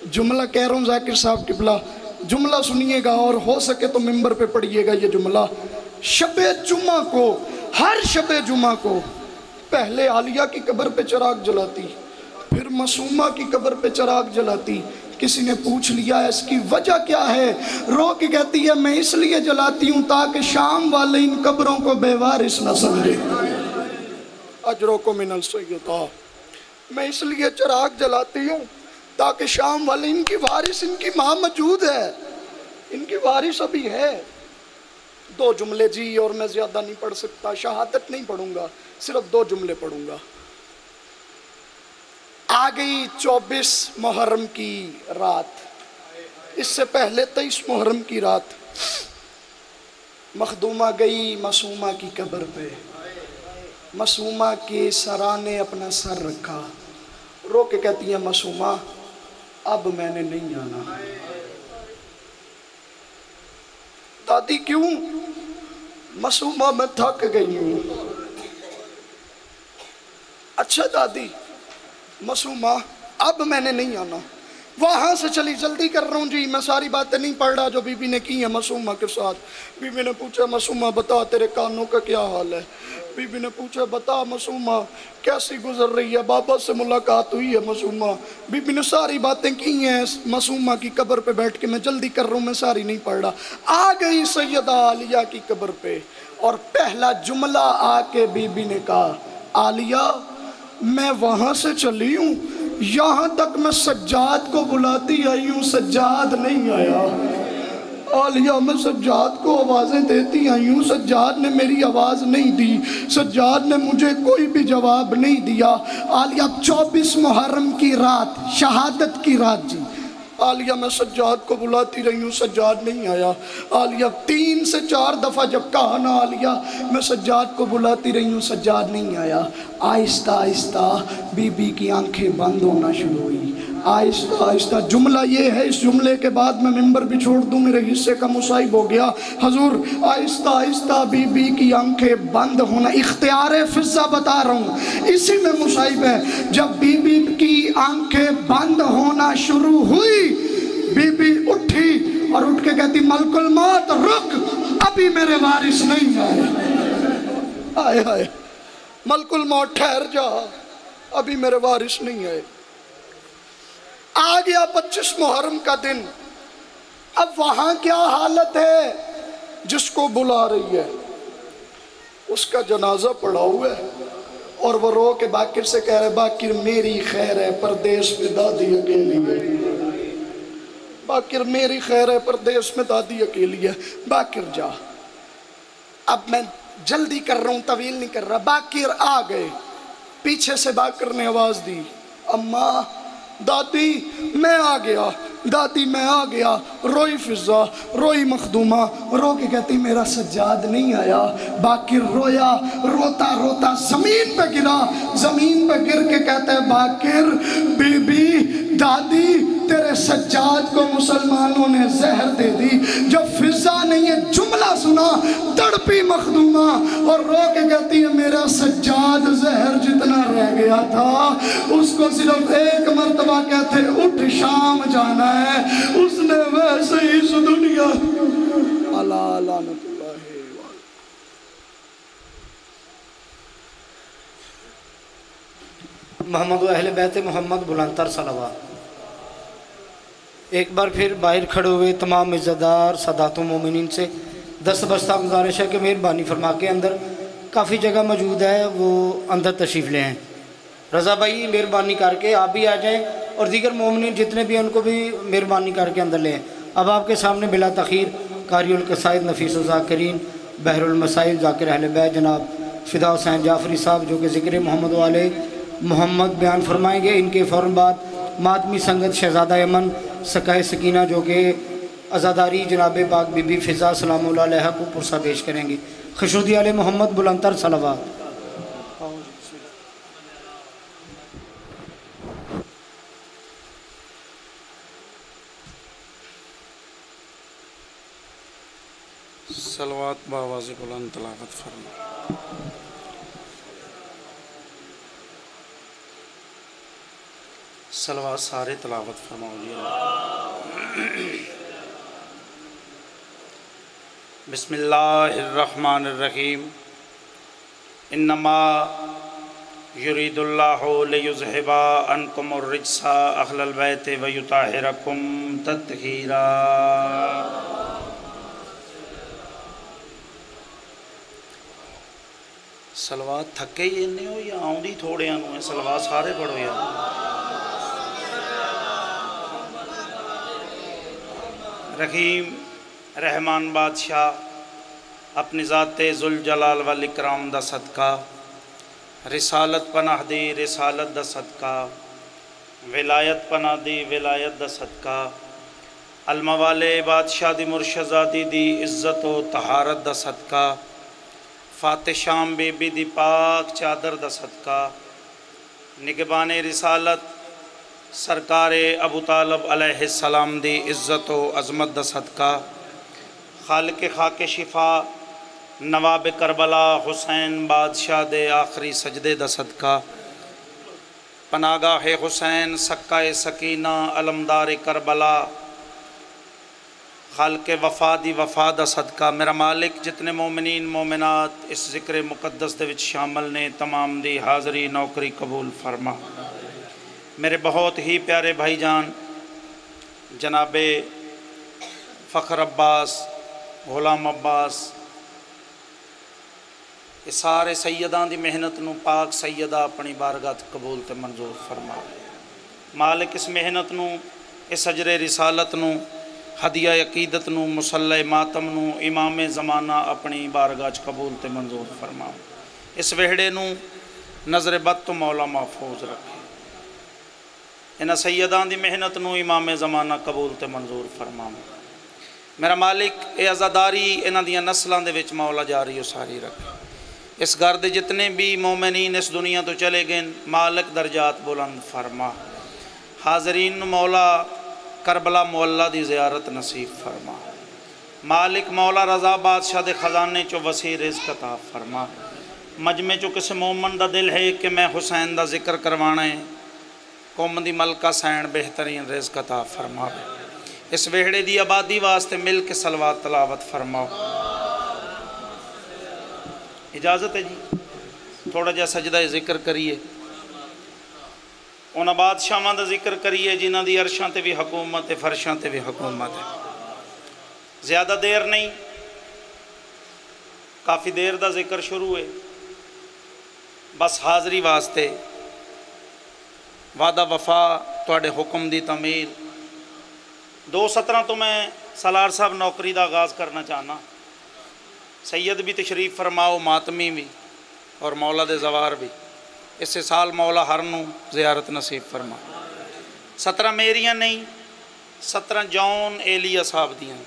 जुमला कह रहा हूँ जाकिर साहब किबला, जुमला सुनिएगा और हो सके तो मिंबर पे पढ़िएगा ये जुमला। शबे जुमा को, हर शबे जुमा को पहले आलिया की कब्र पे चिराग जलाती, फिर मासूमा की कब्र पे चिराग जलाती। किसी ने पूछ लिया इसकी वजह क्या है? रो के कहती है मैं इसलिए जलाती हूँ ताकि शाम वाले इन कब्रों को बेवारिस न समझे। अजरों को मिनल सैयदा, मैं इसलिए चिराग जलाती हूँ ताकि शाम वाले इनकी वारिस, इनकी माँ मौजूद है, इनकी वारिस अभी है। 2 जुमले जी, और मैं ज्यादा नहीं पढ़ सकता, शहादत नहीं पढ़ूंगा, सिर्फ 2 जुमले पढ़ूंगा। आ गई 24 मुहर्रम की रात, इससे पहले 23 मुहर्रम की रात। मखदूमा गई मासूमा की कब्र पे, मासूमा के सरा ने अपना सर रखा, रो के कहती है मासूमा अब मैंने नहीं आना। दादी क्यों? मासूमा मैं थक गई हूँ। अच्छा दादी, मासूमा अब मैंने नहीं आना। वहाँ से चली, जल्दी कर रहा हूँ जी, मैं सारी बातें नहीं पढ़ रहा जो बीबी ने की है मासूमा के साथ। बीबी ने पूछा मासूमा बता तेरे कानों का क्या हाल है। बीबी ने पूछा बता मासूमा कैसी गुजर रही है, बाबा से मुलाकात हुई है मासूमा। बीबी ने सारी बातें की हैं मासूमा की कब्र पे बैठ के। मैं जल्दी कर रहा हूँ, मैं सारी नहीं पढ़ रहा। आ गई सैयदा आलिया की कब्र पे और पहला जुमला आके बीबी ने कहा, आलिया मैं वहाँ से चली हूँ, यहाँ तक मैं सज्जाद को बुलाती आई हूँ, सज्जाद नहीं आया। आलिया मैं सज्जाद को आवाज़ें देती आई हूँ, सज्जाद ने मेरी आवाज़ नहीं दी, सज्जाद ने मुझे कोई भी जवाब नहीं दिया। आलिया 24 मुहर्रम की रात, शहादत की रात जी, आलिया मैं सज्जाद को बुलाती रही हूँ, सज्जाद नहीं आया। आलिया 3 से 4 दफ़ा जब कहा ना आलिया मैं सज्जाद को बुलाती रही हूँ, सज्जाद नहीं आया। आहिस्ता आहिस्ता बीबी की आंखें बंद होना शुरू हुई, आहिस्ता आहिस्ता। जुमला ये है, इस जुमले के बाद मैं मिंबर भी छोड़ दूँ, मेरे हिस्से का मुसाइब हो गया हजूर। आहिस्ता आहिस्ता बीबी की आंखें बंद होना, इख्तियार फिज़ा बता रहा हूँ, इसी में मुसाइब है। जब बीबी की आंखें बंद होना शुरू हुई, बीबी उठी और उठ के कहती मलकुल मौत रुक, अभी मेरे वारिस नहीं आए। आए हाय, मलकुल मौत ठहर जा, अभी मेरे वारिस नहीं आए। आ गया 25 मुहर्रम का दिन। अब वहां क्या हालत है? जिसको बुला रही है उसका जनाजा पड़ा हुआ है और वो रो के बाकिर से कह रहे बाकिर मेरी खैर है, परदेश में दादी अकेली है। बाकिर मेरी खैर है, परदेश में दादी अकेली है, बाकिर जा। अब मैं जल्दी कर रहा हूँ, तवील नहीं कर रहा। बाकिर आ गए, पीछे से बाकिर ने आवाज दी, अम्मा दादी मैं आ गया, दादी मैं आ गया। रोई फिजा, रोई मखदूमा, रो के कहती मेरा सज्जाद नहीं आया। बाकिर रोया, रोता रोता जमीन पे गिरा, जमीन पे गिर के कहता है बाकिर बीबी दादी तेरे सज्जाद को मुसलमानों ने जहर दे दी। जब फिजा ने ये जुमला सुना तड़पी मखदूमा और रो के कहती है मेरा सज्जाद जहर जितना रह गया था उसको सिर्फ एक मर्तबा कहते उठ शाम जाना है, उसने वैसे ही इस दुनिया मोहम्मद व अहले बैत मोहम्मद बुलंदतर सलावत। एक बार फिर बाहर खड़े हुए तमाम इज़्ज़तदार सदातों मोमिनीन से दस्तबस्ता गुजारिश है कि मेहरबानी फरमा के अंदर काफ़ी जगह मौजूद है, वो अंदर तशरीफ़ ले आएँ। रज़ा भाई मेहरबानी करके आप भी आ जाएँ और दीगर मोमिनीन जितने भी हैं उनको भी मेहरबानी करके अंदर ले आएँ। अब आपके सामने बिला तख़ीर कारियुल क़साइद नफ़ीस ज़ाकिरीन बहरुल मसाइल ज़ाकिर अहले बैत जनाब फ़िदा हुसैन जाफ़री साहब जो कि ज़िक्र मोहम्मद वाले मोहम्मद बयान फरमाएंगे। इनके फ़ौरन बाद मातमी संगत शहज़ादा यमन सकाए सकीना जो कि अज़ादारी जनाब पाक बीबी फ़िज़ा सलामुल्लाह अलैहा को पुरसा पेश करेंगी। खुशूदी आले मोहम्मद बुलंदतर सलावत। सलवात बावाज़ बुलंद तलावत फरमा। सलवात सारे तलावत फरमाओ। बिस्मिल्लाहिर्रहमानिर्रहीम। इन्नमा युरीदुल्लाहु लियुज़हिबा अन्कुमुर रिज्सा अहलल बैत व युताहिरकुम तत्हीरा। सलवात थके ही इन्ने हो या आउंदी थोड़े है? सलवात सारे पढ़ो यार। रहीम रहमान बादशाह अपनी ज़ाते ज़ुल जलाल वल इकराम दा सदका, रिसालत पनाह दी रिसालत दा सदका, विलायत पनाह दी विलायत दा सदका, अलमा वाले बादशाह दी मुर्शदादी दी इज़्ज़त व तहारत दा सदका, फ़ाते शाम बेबी दी पाक चादर दा सदका, निगबाने रिसालत सरकार अबू तालब अलैहिस्सलाम दी इज़्ज़त व अज़मत दा सदका, खालिक खाके शिफा नवाब करबला हुसैन बादशाह दे आखिरी सजदे दा सदका, पनागाह हुसैन सक्काए सकीना अलमदार करबला, खालिक वफा दी वफा दा सदका। मेरा मालिक जितने मोमिनीन मोमिनात इस ज़िक्र मुक़द्दस दे विच शामिल ने तमाम दी हाज़री नौकरी कबूल फरमा। मेरे बहुत ही प्यारे भाईजान जनाबे फ़ख्र अब्बास, गुलाम अब्बास, ये सारे सैयदां दी मेहनत नूं पाक सैयदा अपनी बारगाह कबूल ते मंजूर फरमा। मालिक इस मेहनत नूं, इस अजरे रिसालत नूं, हदिया अकीदत नूं, मुसल्ले मातम नूं इमाम ज़माना अपनी बारगाह कबूल ते मंजूर फरमा। इस वेहड़े नूं नज़र बद तो मौला महफूज रखे। इन्हां सैयदां दी मेहनत नूं इमाम ज़माना कबूल ते मंजूर फरमा। मेरा मालिक ये आज़ादारी इन्हां दियां नस्लां दे विच मौला जारी उसारी रखे। इस घर दे जितने भी मोमिनीन इस दुनिया तो चले गए मालिक दर्जात बुलंद फरमा। हाज़रीन मौला करबला मुअल्ला दी ज़ियारत नसीब फरमा। मालिक मौला रज़ा बादशाह दे ख़जाने चो वसी रिज़्क़ अता फरमा। मजमे चो किसी मोमन दा दिल है कि मैं हुसैन दा जिक्र करवाना है, कौम दी मलका सैन बेहतरीन रिज़्क़ अता फरमावे। इस वेहड़े दी आबादी वास्ते मिल के सलवात तलावत फरमाओ। इजाज़त है जी, थोड़ा जहा सजदा जिक्र करिए, उन्हां बादशाहां दा जिक्र करिए जिन्हां दी अरशां ते भी हुकूमत है, फरशां ते भी हुकूमत है। ज़्यादा देर नहीं, काफ़ी देर दा जिक्र शुरू है। बस हाज़री वास्ते वादा वफा तुहाडे हुक्म दी तमील। 2:17 तो मैं सलार साहब नौकरी का आगाज़ करना चाहना। सैयद भी तशरीफ़ फरमाओ, मातमी भी और मौला दे जवार भी। इस साल मौला हर नूं ज़ियारत नसीब फरमा। 17 मेरियां नहीं, 17 जॉन एलिया साहब दियां।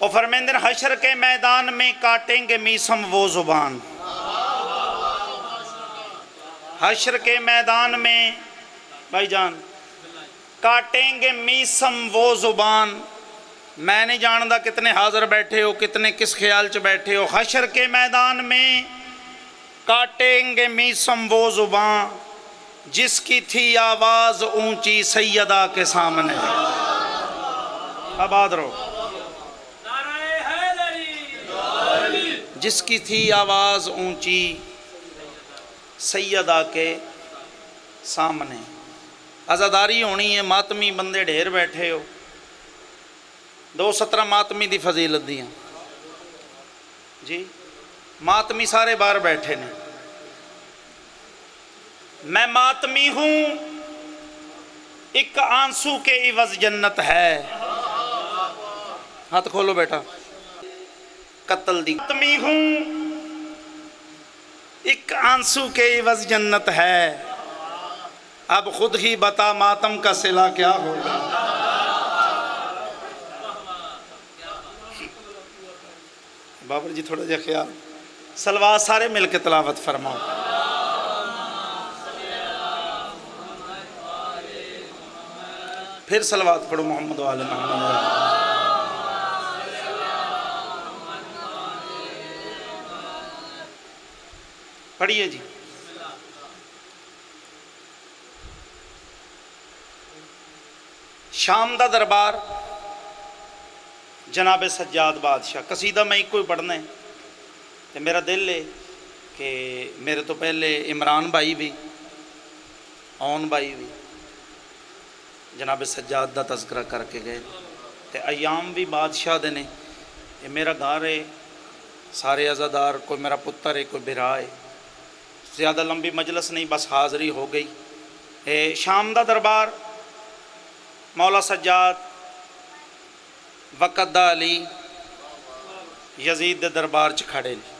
और फरमेंदर हशर के मैदान में काटेंगे मीसम वो ज़ुबान। हशर के मैदान में भाईजान काटेंगे मीसम वो ज़ुबान। मैं नहीं जानता कितने हाज़र बैठे हो, कितने किस ख्याल च बैठे हो। हशर के मैदान में काटेंगे मीसम वो ज़ुबान जिसकी थी आवाज़ ऊंची सैयदा के सामने। आबाद रहो। जिसकी थी आवाज़ ऊंची सैयदा के सामने। आज़ादारी होनी है, मातमी बंदे ढेर बैठे हो। 2:17 मातमी दी फजीलत दियां जी। मातमी सारे बाहर बैठे ने। मैं मातमी हूं, एक आंसू के इवज जन्नत है। हाथ खोलो बेटा। कत्ल दी मातमी हूं, एक आंसू के इवज जन्नत है। अब खुद ही बता मातम का सिला क्या होगा। बाबर जी थोड़ा जा ख्याल। सलवात सारे मिल के तलावत फरमाओ। फिर सलवात पढ़ो मोहम्मद वाले मोहम्मद। पढ़िए जी। शाम दा दरबार जनाब सज्जाद बादशाह। कसीदा मैं एक ही पढ़ना है तो मेरा दिल है कि मेरे तो पहले इमरान भाई भी, ओन भाई भी जनाब सज्जाद का तज़किरा करके गए तो अयाम भी बादशाह दे ने। ये मेरा घर है, सारे अज़ादार, कोई मेरा पुत्र है, कोई बिरा है। ज़्यादा लंबी मजलस नहीं, बस हाज़री हो गई। शाम दा दरबार मौला सज्जाद वक़त दा अली यजीद दे दरबार च खड़े ने।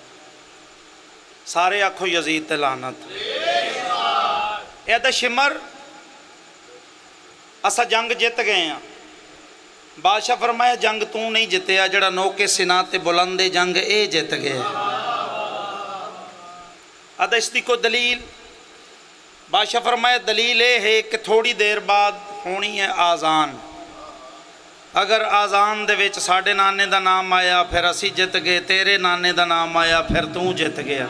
सारे आखो यजीद ते लानत। यह शिमर असा जंग जित गए हाँ। बादशाह फरमाया जंग तू नहीं जितया, जड़ा नौके सिना ते बुलंदे जंग ए जित गया। अदा इसकी कोई दलील बादशाह फरमाया दलील ये है कि थोड़ी देर बाद होनी है आज़ान। अगर आज़ान दे विच साडे नाने दा नाम आया फिर असी जित गए, तेरे नाने दा नाम आया फिर तू जित गया।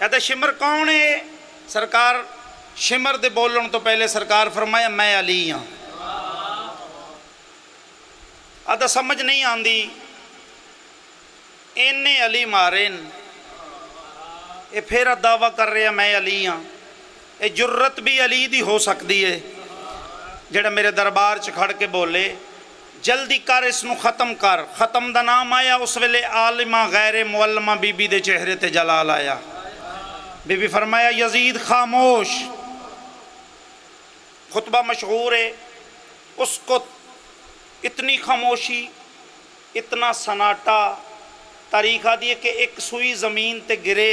तो शिमर कौन है? सरकार शिमर दे बोलण तो पहले सरकार फरमाया मैं अली हाँ। अदा समझ नहीं आती, इन्ने अली मारे ये फिर दावा कर रहा मैं अली हाँ। ये जुर्रत भी अली दी हो सकती है जेड़ा मेरे दरबार च खड़ के बोले जल्दी कर इसनू ख़त्म कर। ख़त्म दा नाम आया उस वेले आलिमा गैर मुअल्लमा बीबी दे चेहरे ते जलाल आया। बीबी फरमाया यजीद खामोश। खुतबा मशहूर है, उसको इतनी खामोशी, इतना सन्नाटा, तारीख आदि है कि एक सुई ज़मीन ते गिरे,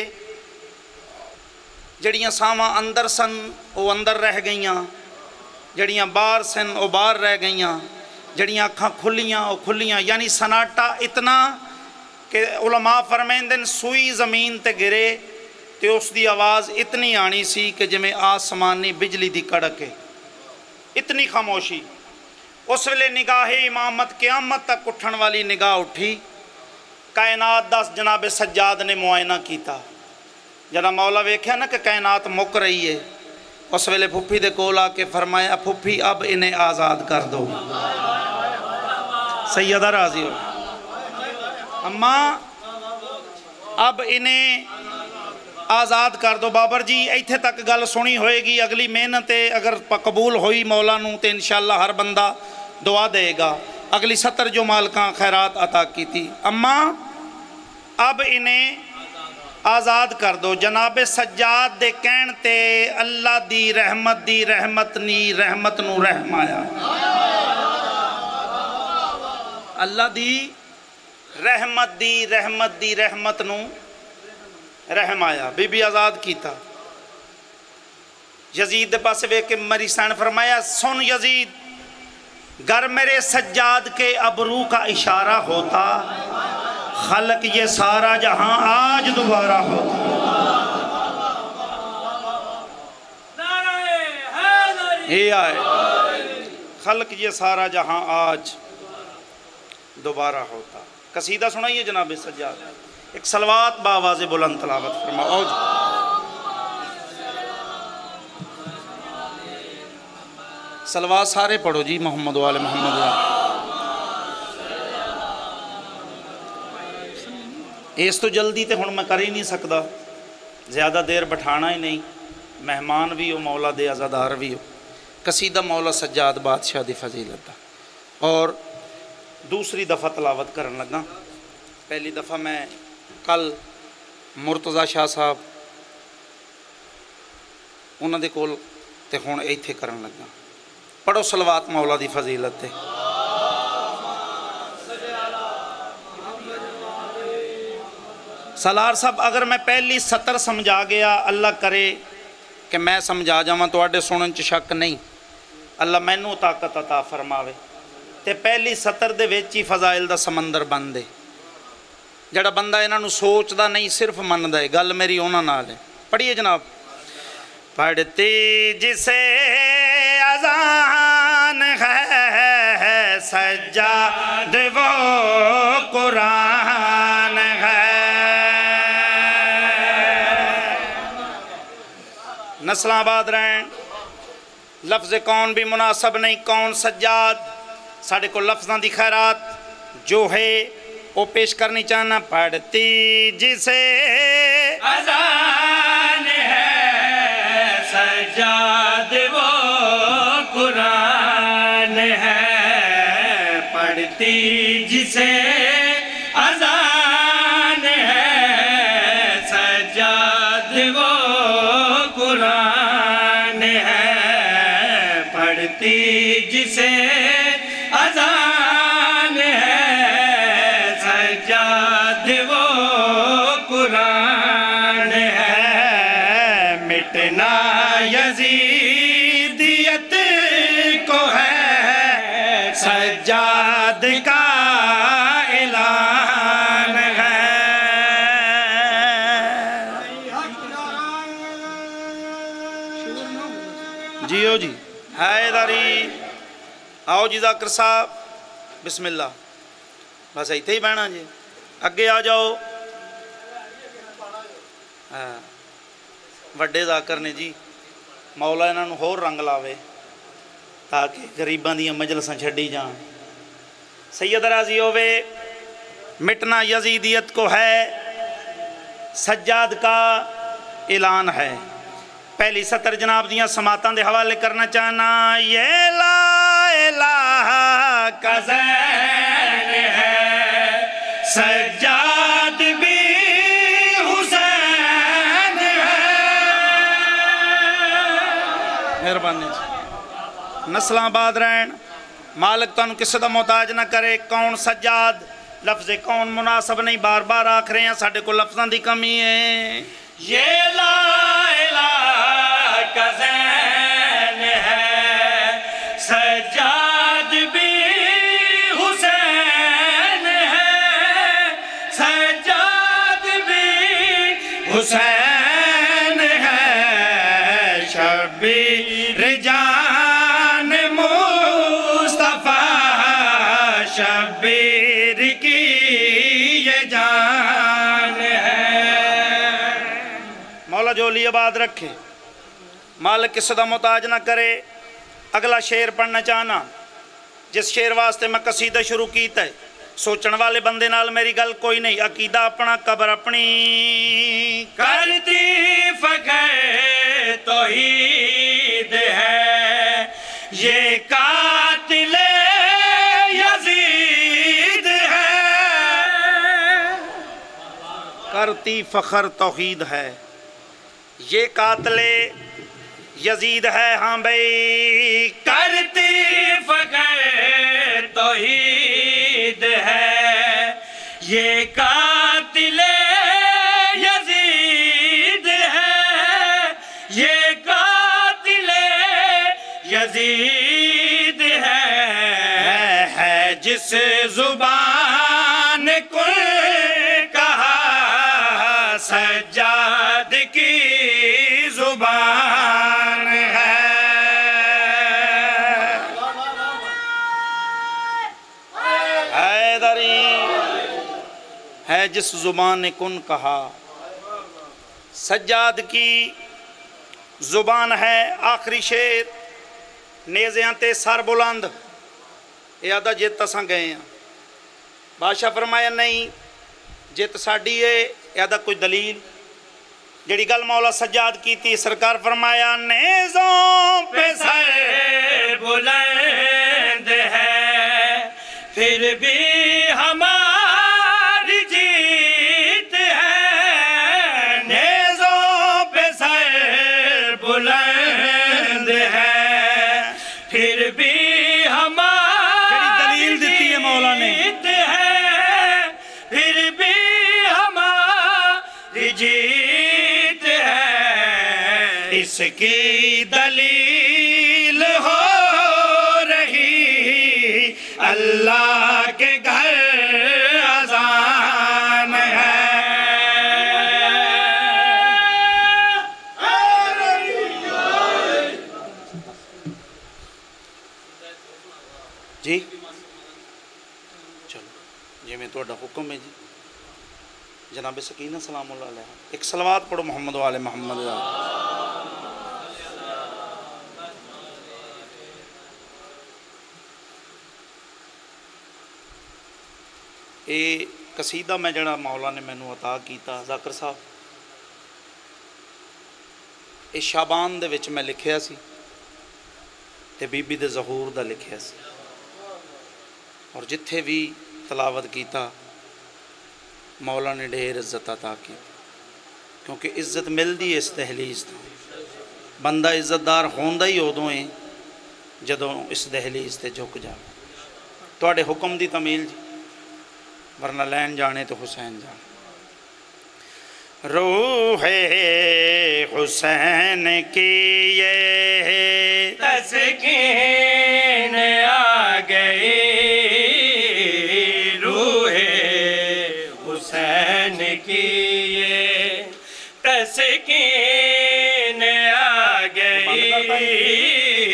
जड़ियाँ सावां अंदर सन वो अंदर रह गईयां, जड़ियाँ बाहर सन वो बाहर रह गईयां, जड़ियाँ अखां खुलियां वो खुलियां। यानी सन्नाटा इतना कि उलमा फरमाइंदे सुई ज़मीन ते गिरे तो उसकी आवाज़ इतनी आनी सी कि जिमें आसमानी बिजली की कड़क है। इतनी खामोशी। उस वेले निगाहे इमामत क़यामत तक उठन वाली निगाह उठी। कायनात दा जनाबे सज्जाद ने मुआयना किया। जरा मौला वेख्या ना कि कायनात मुक रही है, उस वेले फुफी दे कोल आके फरमाया फुफी अब इन्हें आज़ाद कर दो। सैयदा राजी हो, अम्मा अब इन्हें आज़ाद कर दो। बाबर जी इत्थे तक गल सुनी होएगी, अगली मेहनत अगर कबूल हुई मौला नूं तो इंशाअल्लाह हर बंदा दुआ देगा। अगली 70 जो मालकां खैरात अता की थी। अम्मा अब इन्हें आज़ाद कर दो। जनाबे सज्जाद दे कहण ते अल्लाह दी रहमत नू रहम आया। अल्लाह दी रहमत नू रहम आया। बीबी आज़ाद किया। यजीद दे पासे वेख के मरी सन फरमाया सुन यजीद, गर मेरे सज्जाद के अबरू का इशारा होता खलक ये सारा जहां आज दोबारा होता। ये आए खलक ये सारा जहां आज दोबारा होता। कसीदा सुनाइए जनाब सज्जाद, एक सलवात बावाज़े बुलंद तलावत फरमाओ। सलवात सारे पढ़ो जी, मोहम्मद वाले मोहम्मद। इस तो जल्दी तो हुण मैं कर ही नहीं सकता, ज़्यादा देर बिठाना ही नहीं। मेहमान भी हो, मौला दे आज़ादार भी हो। कसीदा मौला सज्जाद बादशाह दी फजीलत दा। और दूसरी दफ़ा तलावत करन लगा। पहली दफ़ा मैं कल मुर्तज़ा शाह साहब उन्होंने कोल ते हुण इत्थे करन लगा। पढ़ो सलवात मौला दी फजीलत ते। सलार साहब अगर मैं पहली 70 समझा गया, अल्लाह करे कि मैं समझा जावां, तुहाडे सुनन च शक नहीं, अल्लाह मैनू ताकत अता फरमावे ते पहली 70 दे विच ही फजाइल दा समंदर बन दे। जड़ा बंदा इन्हां सोचदा नहीं सिर्फ मनदा है, गल मेरी उन्हां नाल है। पढ़िए जनाब। पढ़ती जिसे अज़ान है सज्जाद वो कुरान है। नस्लां आबाद रहें। लफ्ज़ कौन भी मुनासब नहीं, कौन सज्जाद। साढ़े को लफ्ज़ां दी खैरात जो है वो पेश करनी चाहना। पढ़ती जिसे अज़ान है सज्जाद वो कुरान है। पढ़ती जिसे अज़ान है सज्जाद वो कुरान है। पढ़ती जिसे अज़ान है सज्जाद वो कुरान है। मिटना यजीदियत को है सज्जाद का ऐलान है। जाओ जी। हैदरी आओ जी जाकिर साहब बिस्मिल्लाह। बस इत्थे ही बहना जी, अगे आ जाओ। हाँ वड्डे जाकिर ने जी, मौला इन्हों होर रंग लावे ताकि गरीबां दी मजलसां छड्डी जान। सैयद राजी होवे मिटना यजीदियत को है, सज्जाद का ऐलान है। पहली सतर जनाब दियाँ समातां दे हवाले करना चाहना। ये ला इलाहा का ज़ैन है, सज्जाद भी हुसैन है। मेहरबानी नस्लां बाद रहन, मालिक तुहानूं किसी दा मोहताज ना करे। कौन सज्जाद लफ्ज़े कौन मुनासब नहीं, बार बार आख रहे हैं साढ़े को लफ्ज़ां दी कमी है। ये ला इलाहा का ज़ैन है, सज्जाद भी हुसैन है, सज्जाद भी हुसैन है। शब्बीर जान मुस्तफ़ा, शब्बीर की ये जान है। मौला जोली आबाद रखे, मालिक किसी दा मोहताज ना करे। अगला शेर पढ़ना चाहना, जिस शेर वास्ते मैं कसीदा शुरू कीता है। सोचने वाले बंदे नाल मेरी गल कोई नहीं, अकीदा अपना कबर अपनी। करती फ़ख्र तौहीद है, ये कातिले यजीद है। करती फ़ख्र तौहीद है, ये कातिले यजीद है। हाँ भाई करती फ़ख्र तौहीद है, ये कातिले यजीद है, ये कातिले यजीद है जिस जुबान को कहा सज्जाद की जुबान है। हैदरी है जिस जुबान ने कुन कहा, सज्जाद की जुबान है। आखिरी शेर, नेज़ियां ते सर बुलंद, यादा जित असां गए हैं। बादशाह फरमाया नहीं जित साडी है, यादा कोई दलील। जिहड़ी गल मौला सज्जाद की थी, सरकार फरमाया नेज़ों पे सर बुलंद है, फिर भी हमारी जीत है। नेज़ों पे सर बुलंद है, फिर भी हमारी दलील दी है मौला ने, फिर भी हमारी जीत है। इसकी दलील हो रही अल्लाह के घर अज़ान है। जी चलो जी, मैं तुहाडा हुक्म है जी। जनाब सकीना सलामुल्लाह अलैहा, एक सलवात पढ़ो मोहम्मद वाले मोहम्मद। ये कसीदा मैं जड़ा मौला ने मैनू अता किया जाकिर साहब, ये शाबान दे विच मैं लिखिया सी ते बीबी दे ज़हूर दा लिखिया सी। और जिथे भी तलावत किया मौला ने ढेर इज्जत अता की, क्योंकि इज्जत मिलती है इस दहलीज तो। बंदा इज्जतदार होंदा ही उदों है जदों इस दहलीज ते झुक जाए। तुहाडे हुक्म दी तमील जी, वरना लैन जाने तो हुसैन जाने। रूहे हुसैन की ये तस्कीन आ गई, रूहे हुसैन की ये तस्कीन आ गई।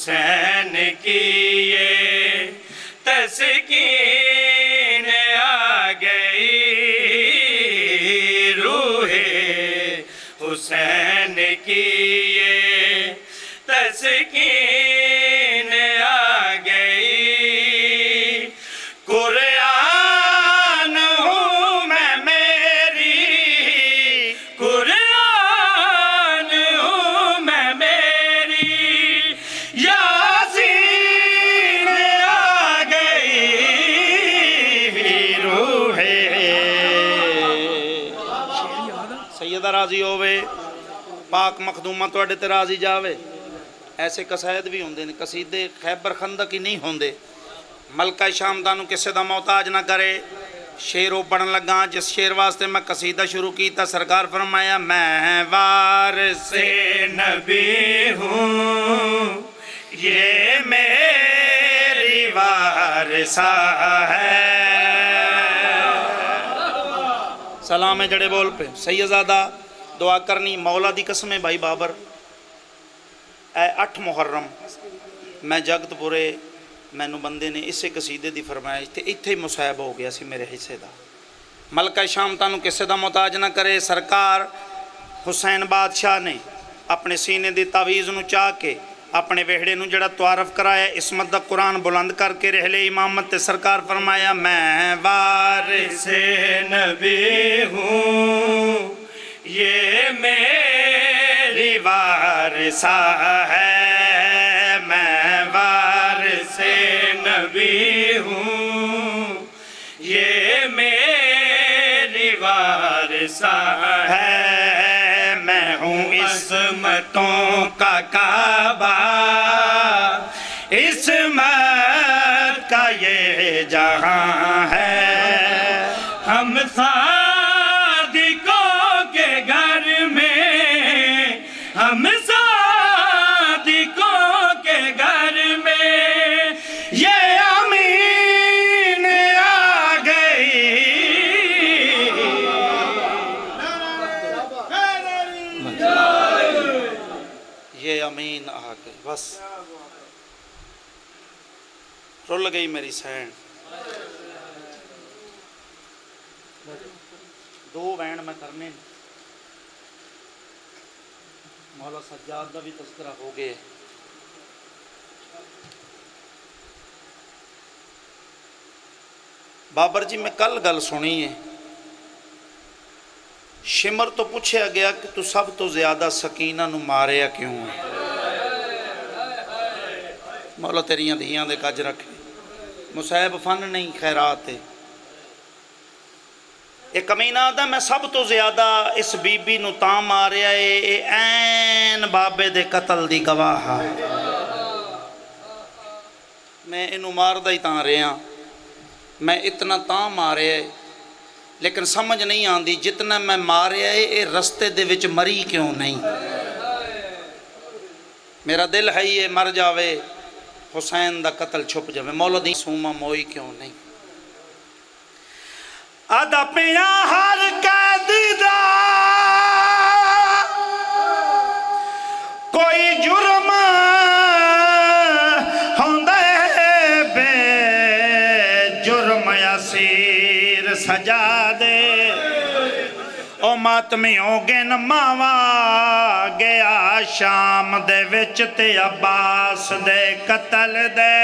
हुसैन की ये तस्कीन आ गई, रूहे हुसैन की ये तस्कीन आ गई। कुरान हूँ मैं मेरी, कुरान हूँ मैं मेरी, यासीन आ गई, रूहे सैयदा राजी होवे, पाक मखदूमा तुहाडे ते राजी जावे। ऐसे कसायद भी होंदे ने, कसीदे खैबर खंदक ही नहीं होंदे। मलका शामदा नूं किसे दा मोहताज ना करे। शेर वो पढ़न लगा जिस शेर वास्ते मैं कसीदा शुरू किया, सरकार फरमाया मैं वारिसे नबी हूँ, ये मेरी वारिसा है। सलाम है जड़े बोल पे सैयदादा दुआ करनी, मौला दी कसम है भाई बाबर, 8 मुहर्रम मैं जगतपुरे मैनू बंदे ने इसे कसीदे की फरमाइश ते इत्थे ही मुसाहब हो गया सी मेरे हिस्से का। मलका शाम तानू किसे दा मोहताज ना करे। सरकार हुसैन बादशाह ने अपने सीने की तावीज़ नू चाह के अपने वेहड़े नू जड़ा तुआरफ कराया, इसमत दा कुरान बुलंद करके रहले इमामत ते सरकार फरमाया मैं वारिसे नबी हूँ, ये मेरी वारिसा है। मैं वारिसे नबी हूँ, ये मेरी वारिसा है। मैं हूँ इस्मतों का काबा, इस्मत का ये जहाँ है। हम सादिकों के घर में, हम सादिकों के घर में ये अमीन आ गई। ये अमीन आ गई, बस रुल गई मेरी सैन। 2 वैन मैं करने, मौला सज्जाद का भी तस्करा हो गया। बाबर जी मैं कल गल सुनी है, शिमर तो पूछा गया कि तू सब तो ज्यादा सकीना नू मारिया क्यों है। मौला तेरियां धियां दे कज रखे, मुसाहब फन नहीं खैरात है। एक कमीना आदा मैं सब तो ज्यादा इस बीबी नू तां मारिया है, ऐन बाबे दे कतल दी गवाह। मैं इनू मारदा ही तां रहा, मैं इतना तां मारिया लेकिन समझ नहीं आती जितना मैं मारिया ये रस्ते दे विच मरी क्यों नहीं। मेरा दिल है ये मर जावे, हुसैन दा कतल छुप जावे, मौला दी सूमा मोई क्यों नहीं। आदा पिया हर कैदी दा कोई जुर्म होंदे बे जुर्म असीर सजा दे। ओ मातमी हो गए न मावा गया शाम दे विच ते अब्बास दे कतल दे।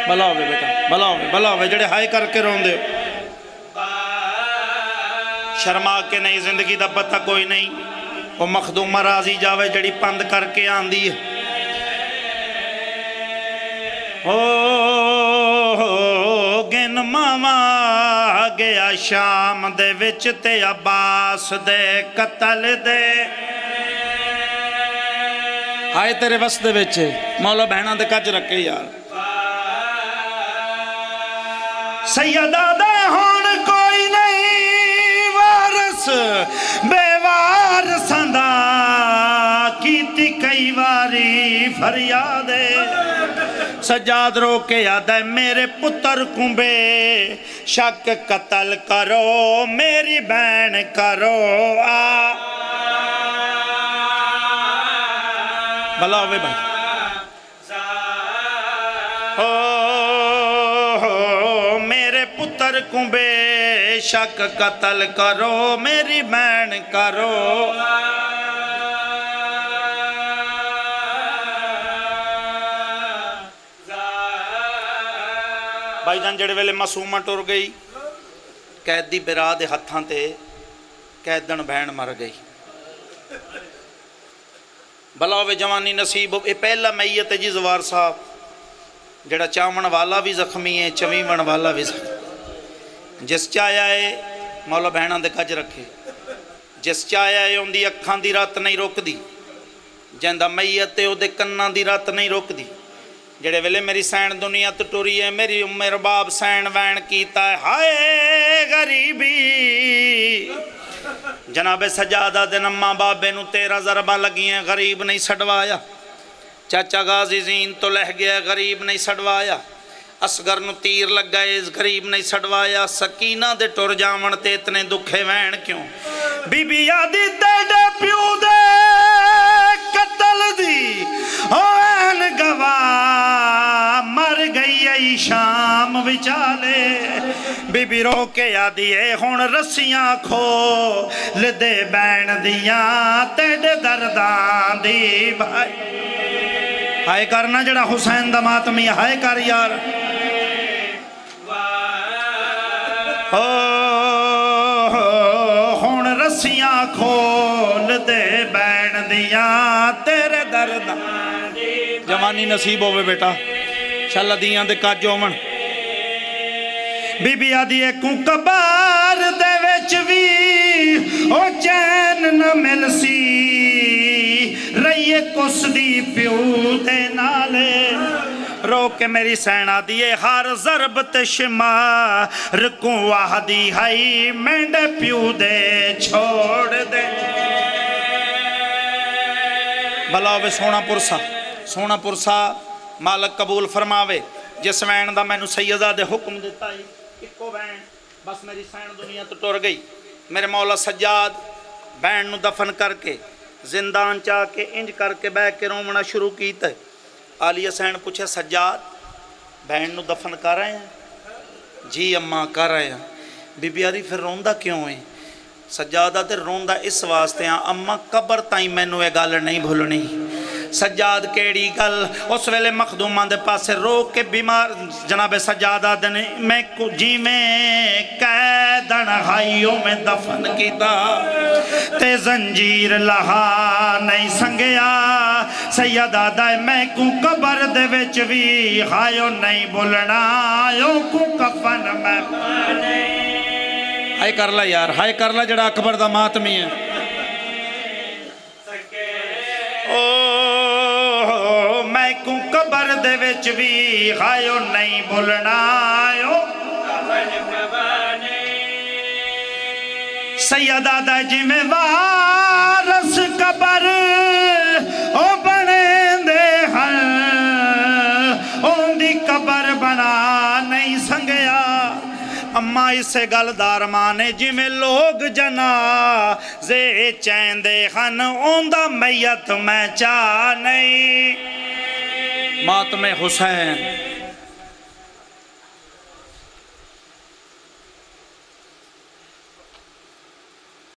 भला होवे बेटा, भला होवे जड़े हाय करके रोंदे हो। शर्मा के नहीं, जिंदगी दा पता कोई नहीं। वो मखदूमा राजी जावे जड़ी पंद करके आंदी है। ओ गिन मावा गया शाम दे विच ते अब्बास दे कतल दे। हाय तेरे वस दे विच मौला बहना दे कज रखे यार। सैयदा दे होण कोई नहीं वारस, बेवारसां दा कीती कई वारी फरियाद। सज्जाद रो के याद है मेरे पुत्र कुंबे शक कतल करो मेरी बहन करो आ। भला होवे भाई, हो मेरे पुत्र को बेशक कत्ल करो, मेरी बैन करो। भाईजान जेड़े वेले मासूमा टुर गई, कैदी बिरा दे हत्थां ते कैदन भैन मर गई। भला होवे जवानी नसीब हो। पहला मैयत है जी जवार साहब, जेड़ा चावण वाला भी जख्मी है, चवीवण वाला भी जख्मी। जिस चाया है मौला भैणा दे कज रखे, जिस चाया है उनकी अखां दी रत नहीं रुकदी, जिंदा मैयत है उहदे कन्नां दी रत नहीं रुकदी। जेड़े वेले मेरी सैन दुनिया तो टुरी है, मेरी मेरा बाप सैन वैन कीता है, हाय गरीबी। जनाबे सजादा दे नम्मा बाबे नू 13 ज़रबा लगियां, गरीब नहीं छड़वाया। चाचा गाजी जीन तो लह गया, गरीब नहीं छड़वाया। असगर नू तीर लग गए, गरीब नहीं छड़वाया। सकीना दे टुर जावन ते इतने दुखे वैन क्यों? बीबी आदि तेरे प्यू दे कत्ल दी होन गवाह मर गई आई शाम विचाले। बीबी रो के आदि है हुण रस्सियां खो लदे बैन दियां तेरे दर्दां दी। भाई हाय करना जड़ा हुसैन दा मातमी, हाय कर यार। हुण रस्सियां खोल दे बैन दियां तेरे दर्द। जवानी नसीब होवे बेटा, शल दियां दे कज होवन। बीबी आदि कू कबार दे विच वी ओ चैन न मिलसी, रहिए कुसदी प्यू दे नाले। रो के मेरी सैना दिए हर ज़रब ते शिमार को आहदी हाई मेंढे प्यू दे छोड़ दे। भला वे सोना पुरसा, सोना पुरसा मालक कबूल फरमावे। जिस वैन का मैनू सैयदा दे हुक्म दिता ही, इको वैन बस मेरी सैन दुनिया तो टुर गई। मेरे मौला सज्जाद वैन नू दफन करके जिंदान चा के इंज करके बह के रोवना शुरू किया। आली हुसैन पूछे, सज्जाद भैन नू दफन कर आए हैं? जी अम्मा कर आए हैं। बीबी आदि फिर रोंदा क्यों है? सज्जादा ते रोंदा इस वास्ते हाँ, अम्मा कबर ताई मैनू ये गल नहीं भुलनी। सज्जाद केड़ी गल? उस वेले मखदूमा दे पासे रो के बीमार जनाबे सज्जादा ने मैं जिमें कैदन हाइयों में दफन किया ते जंजीर लहा नहीं संगया। सैयदा दा मैं को कबर दे विच भी हायो नहीं बोलना, आयो को कफन में हाय कर ला यार, हाय कर ला जड़ा अकबर दा मातमी है। मैं को कबर दे विच भी हायो नहीं बोलना, आयो सैयदा दा जिमें वारस कबर ओ बने दे हन, ओंदी कबर बना नहीं संगया। अम्मा इसे गलदार माने जिमें लोग जना जे चैंदे हन, ओंदा मैयत मैं चा नहीं। मातमे हुसैन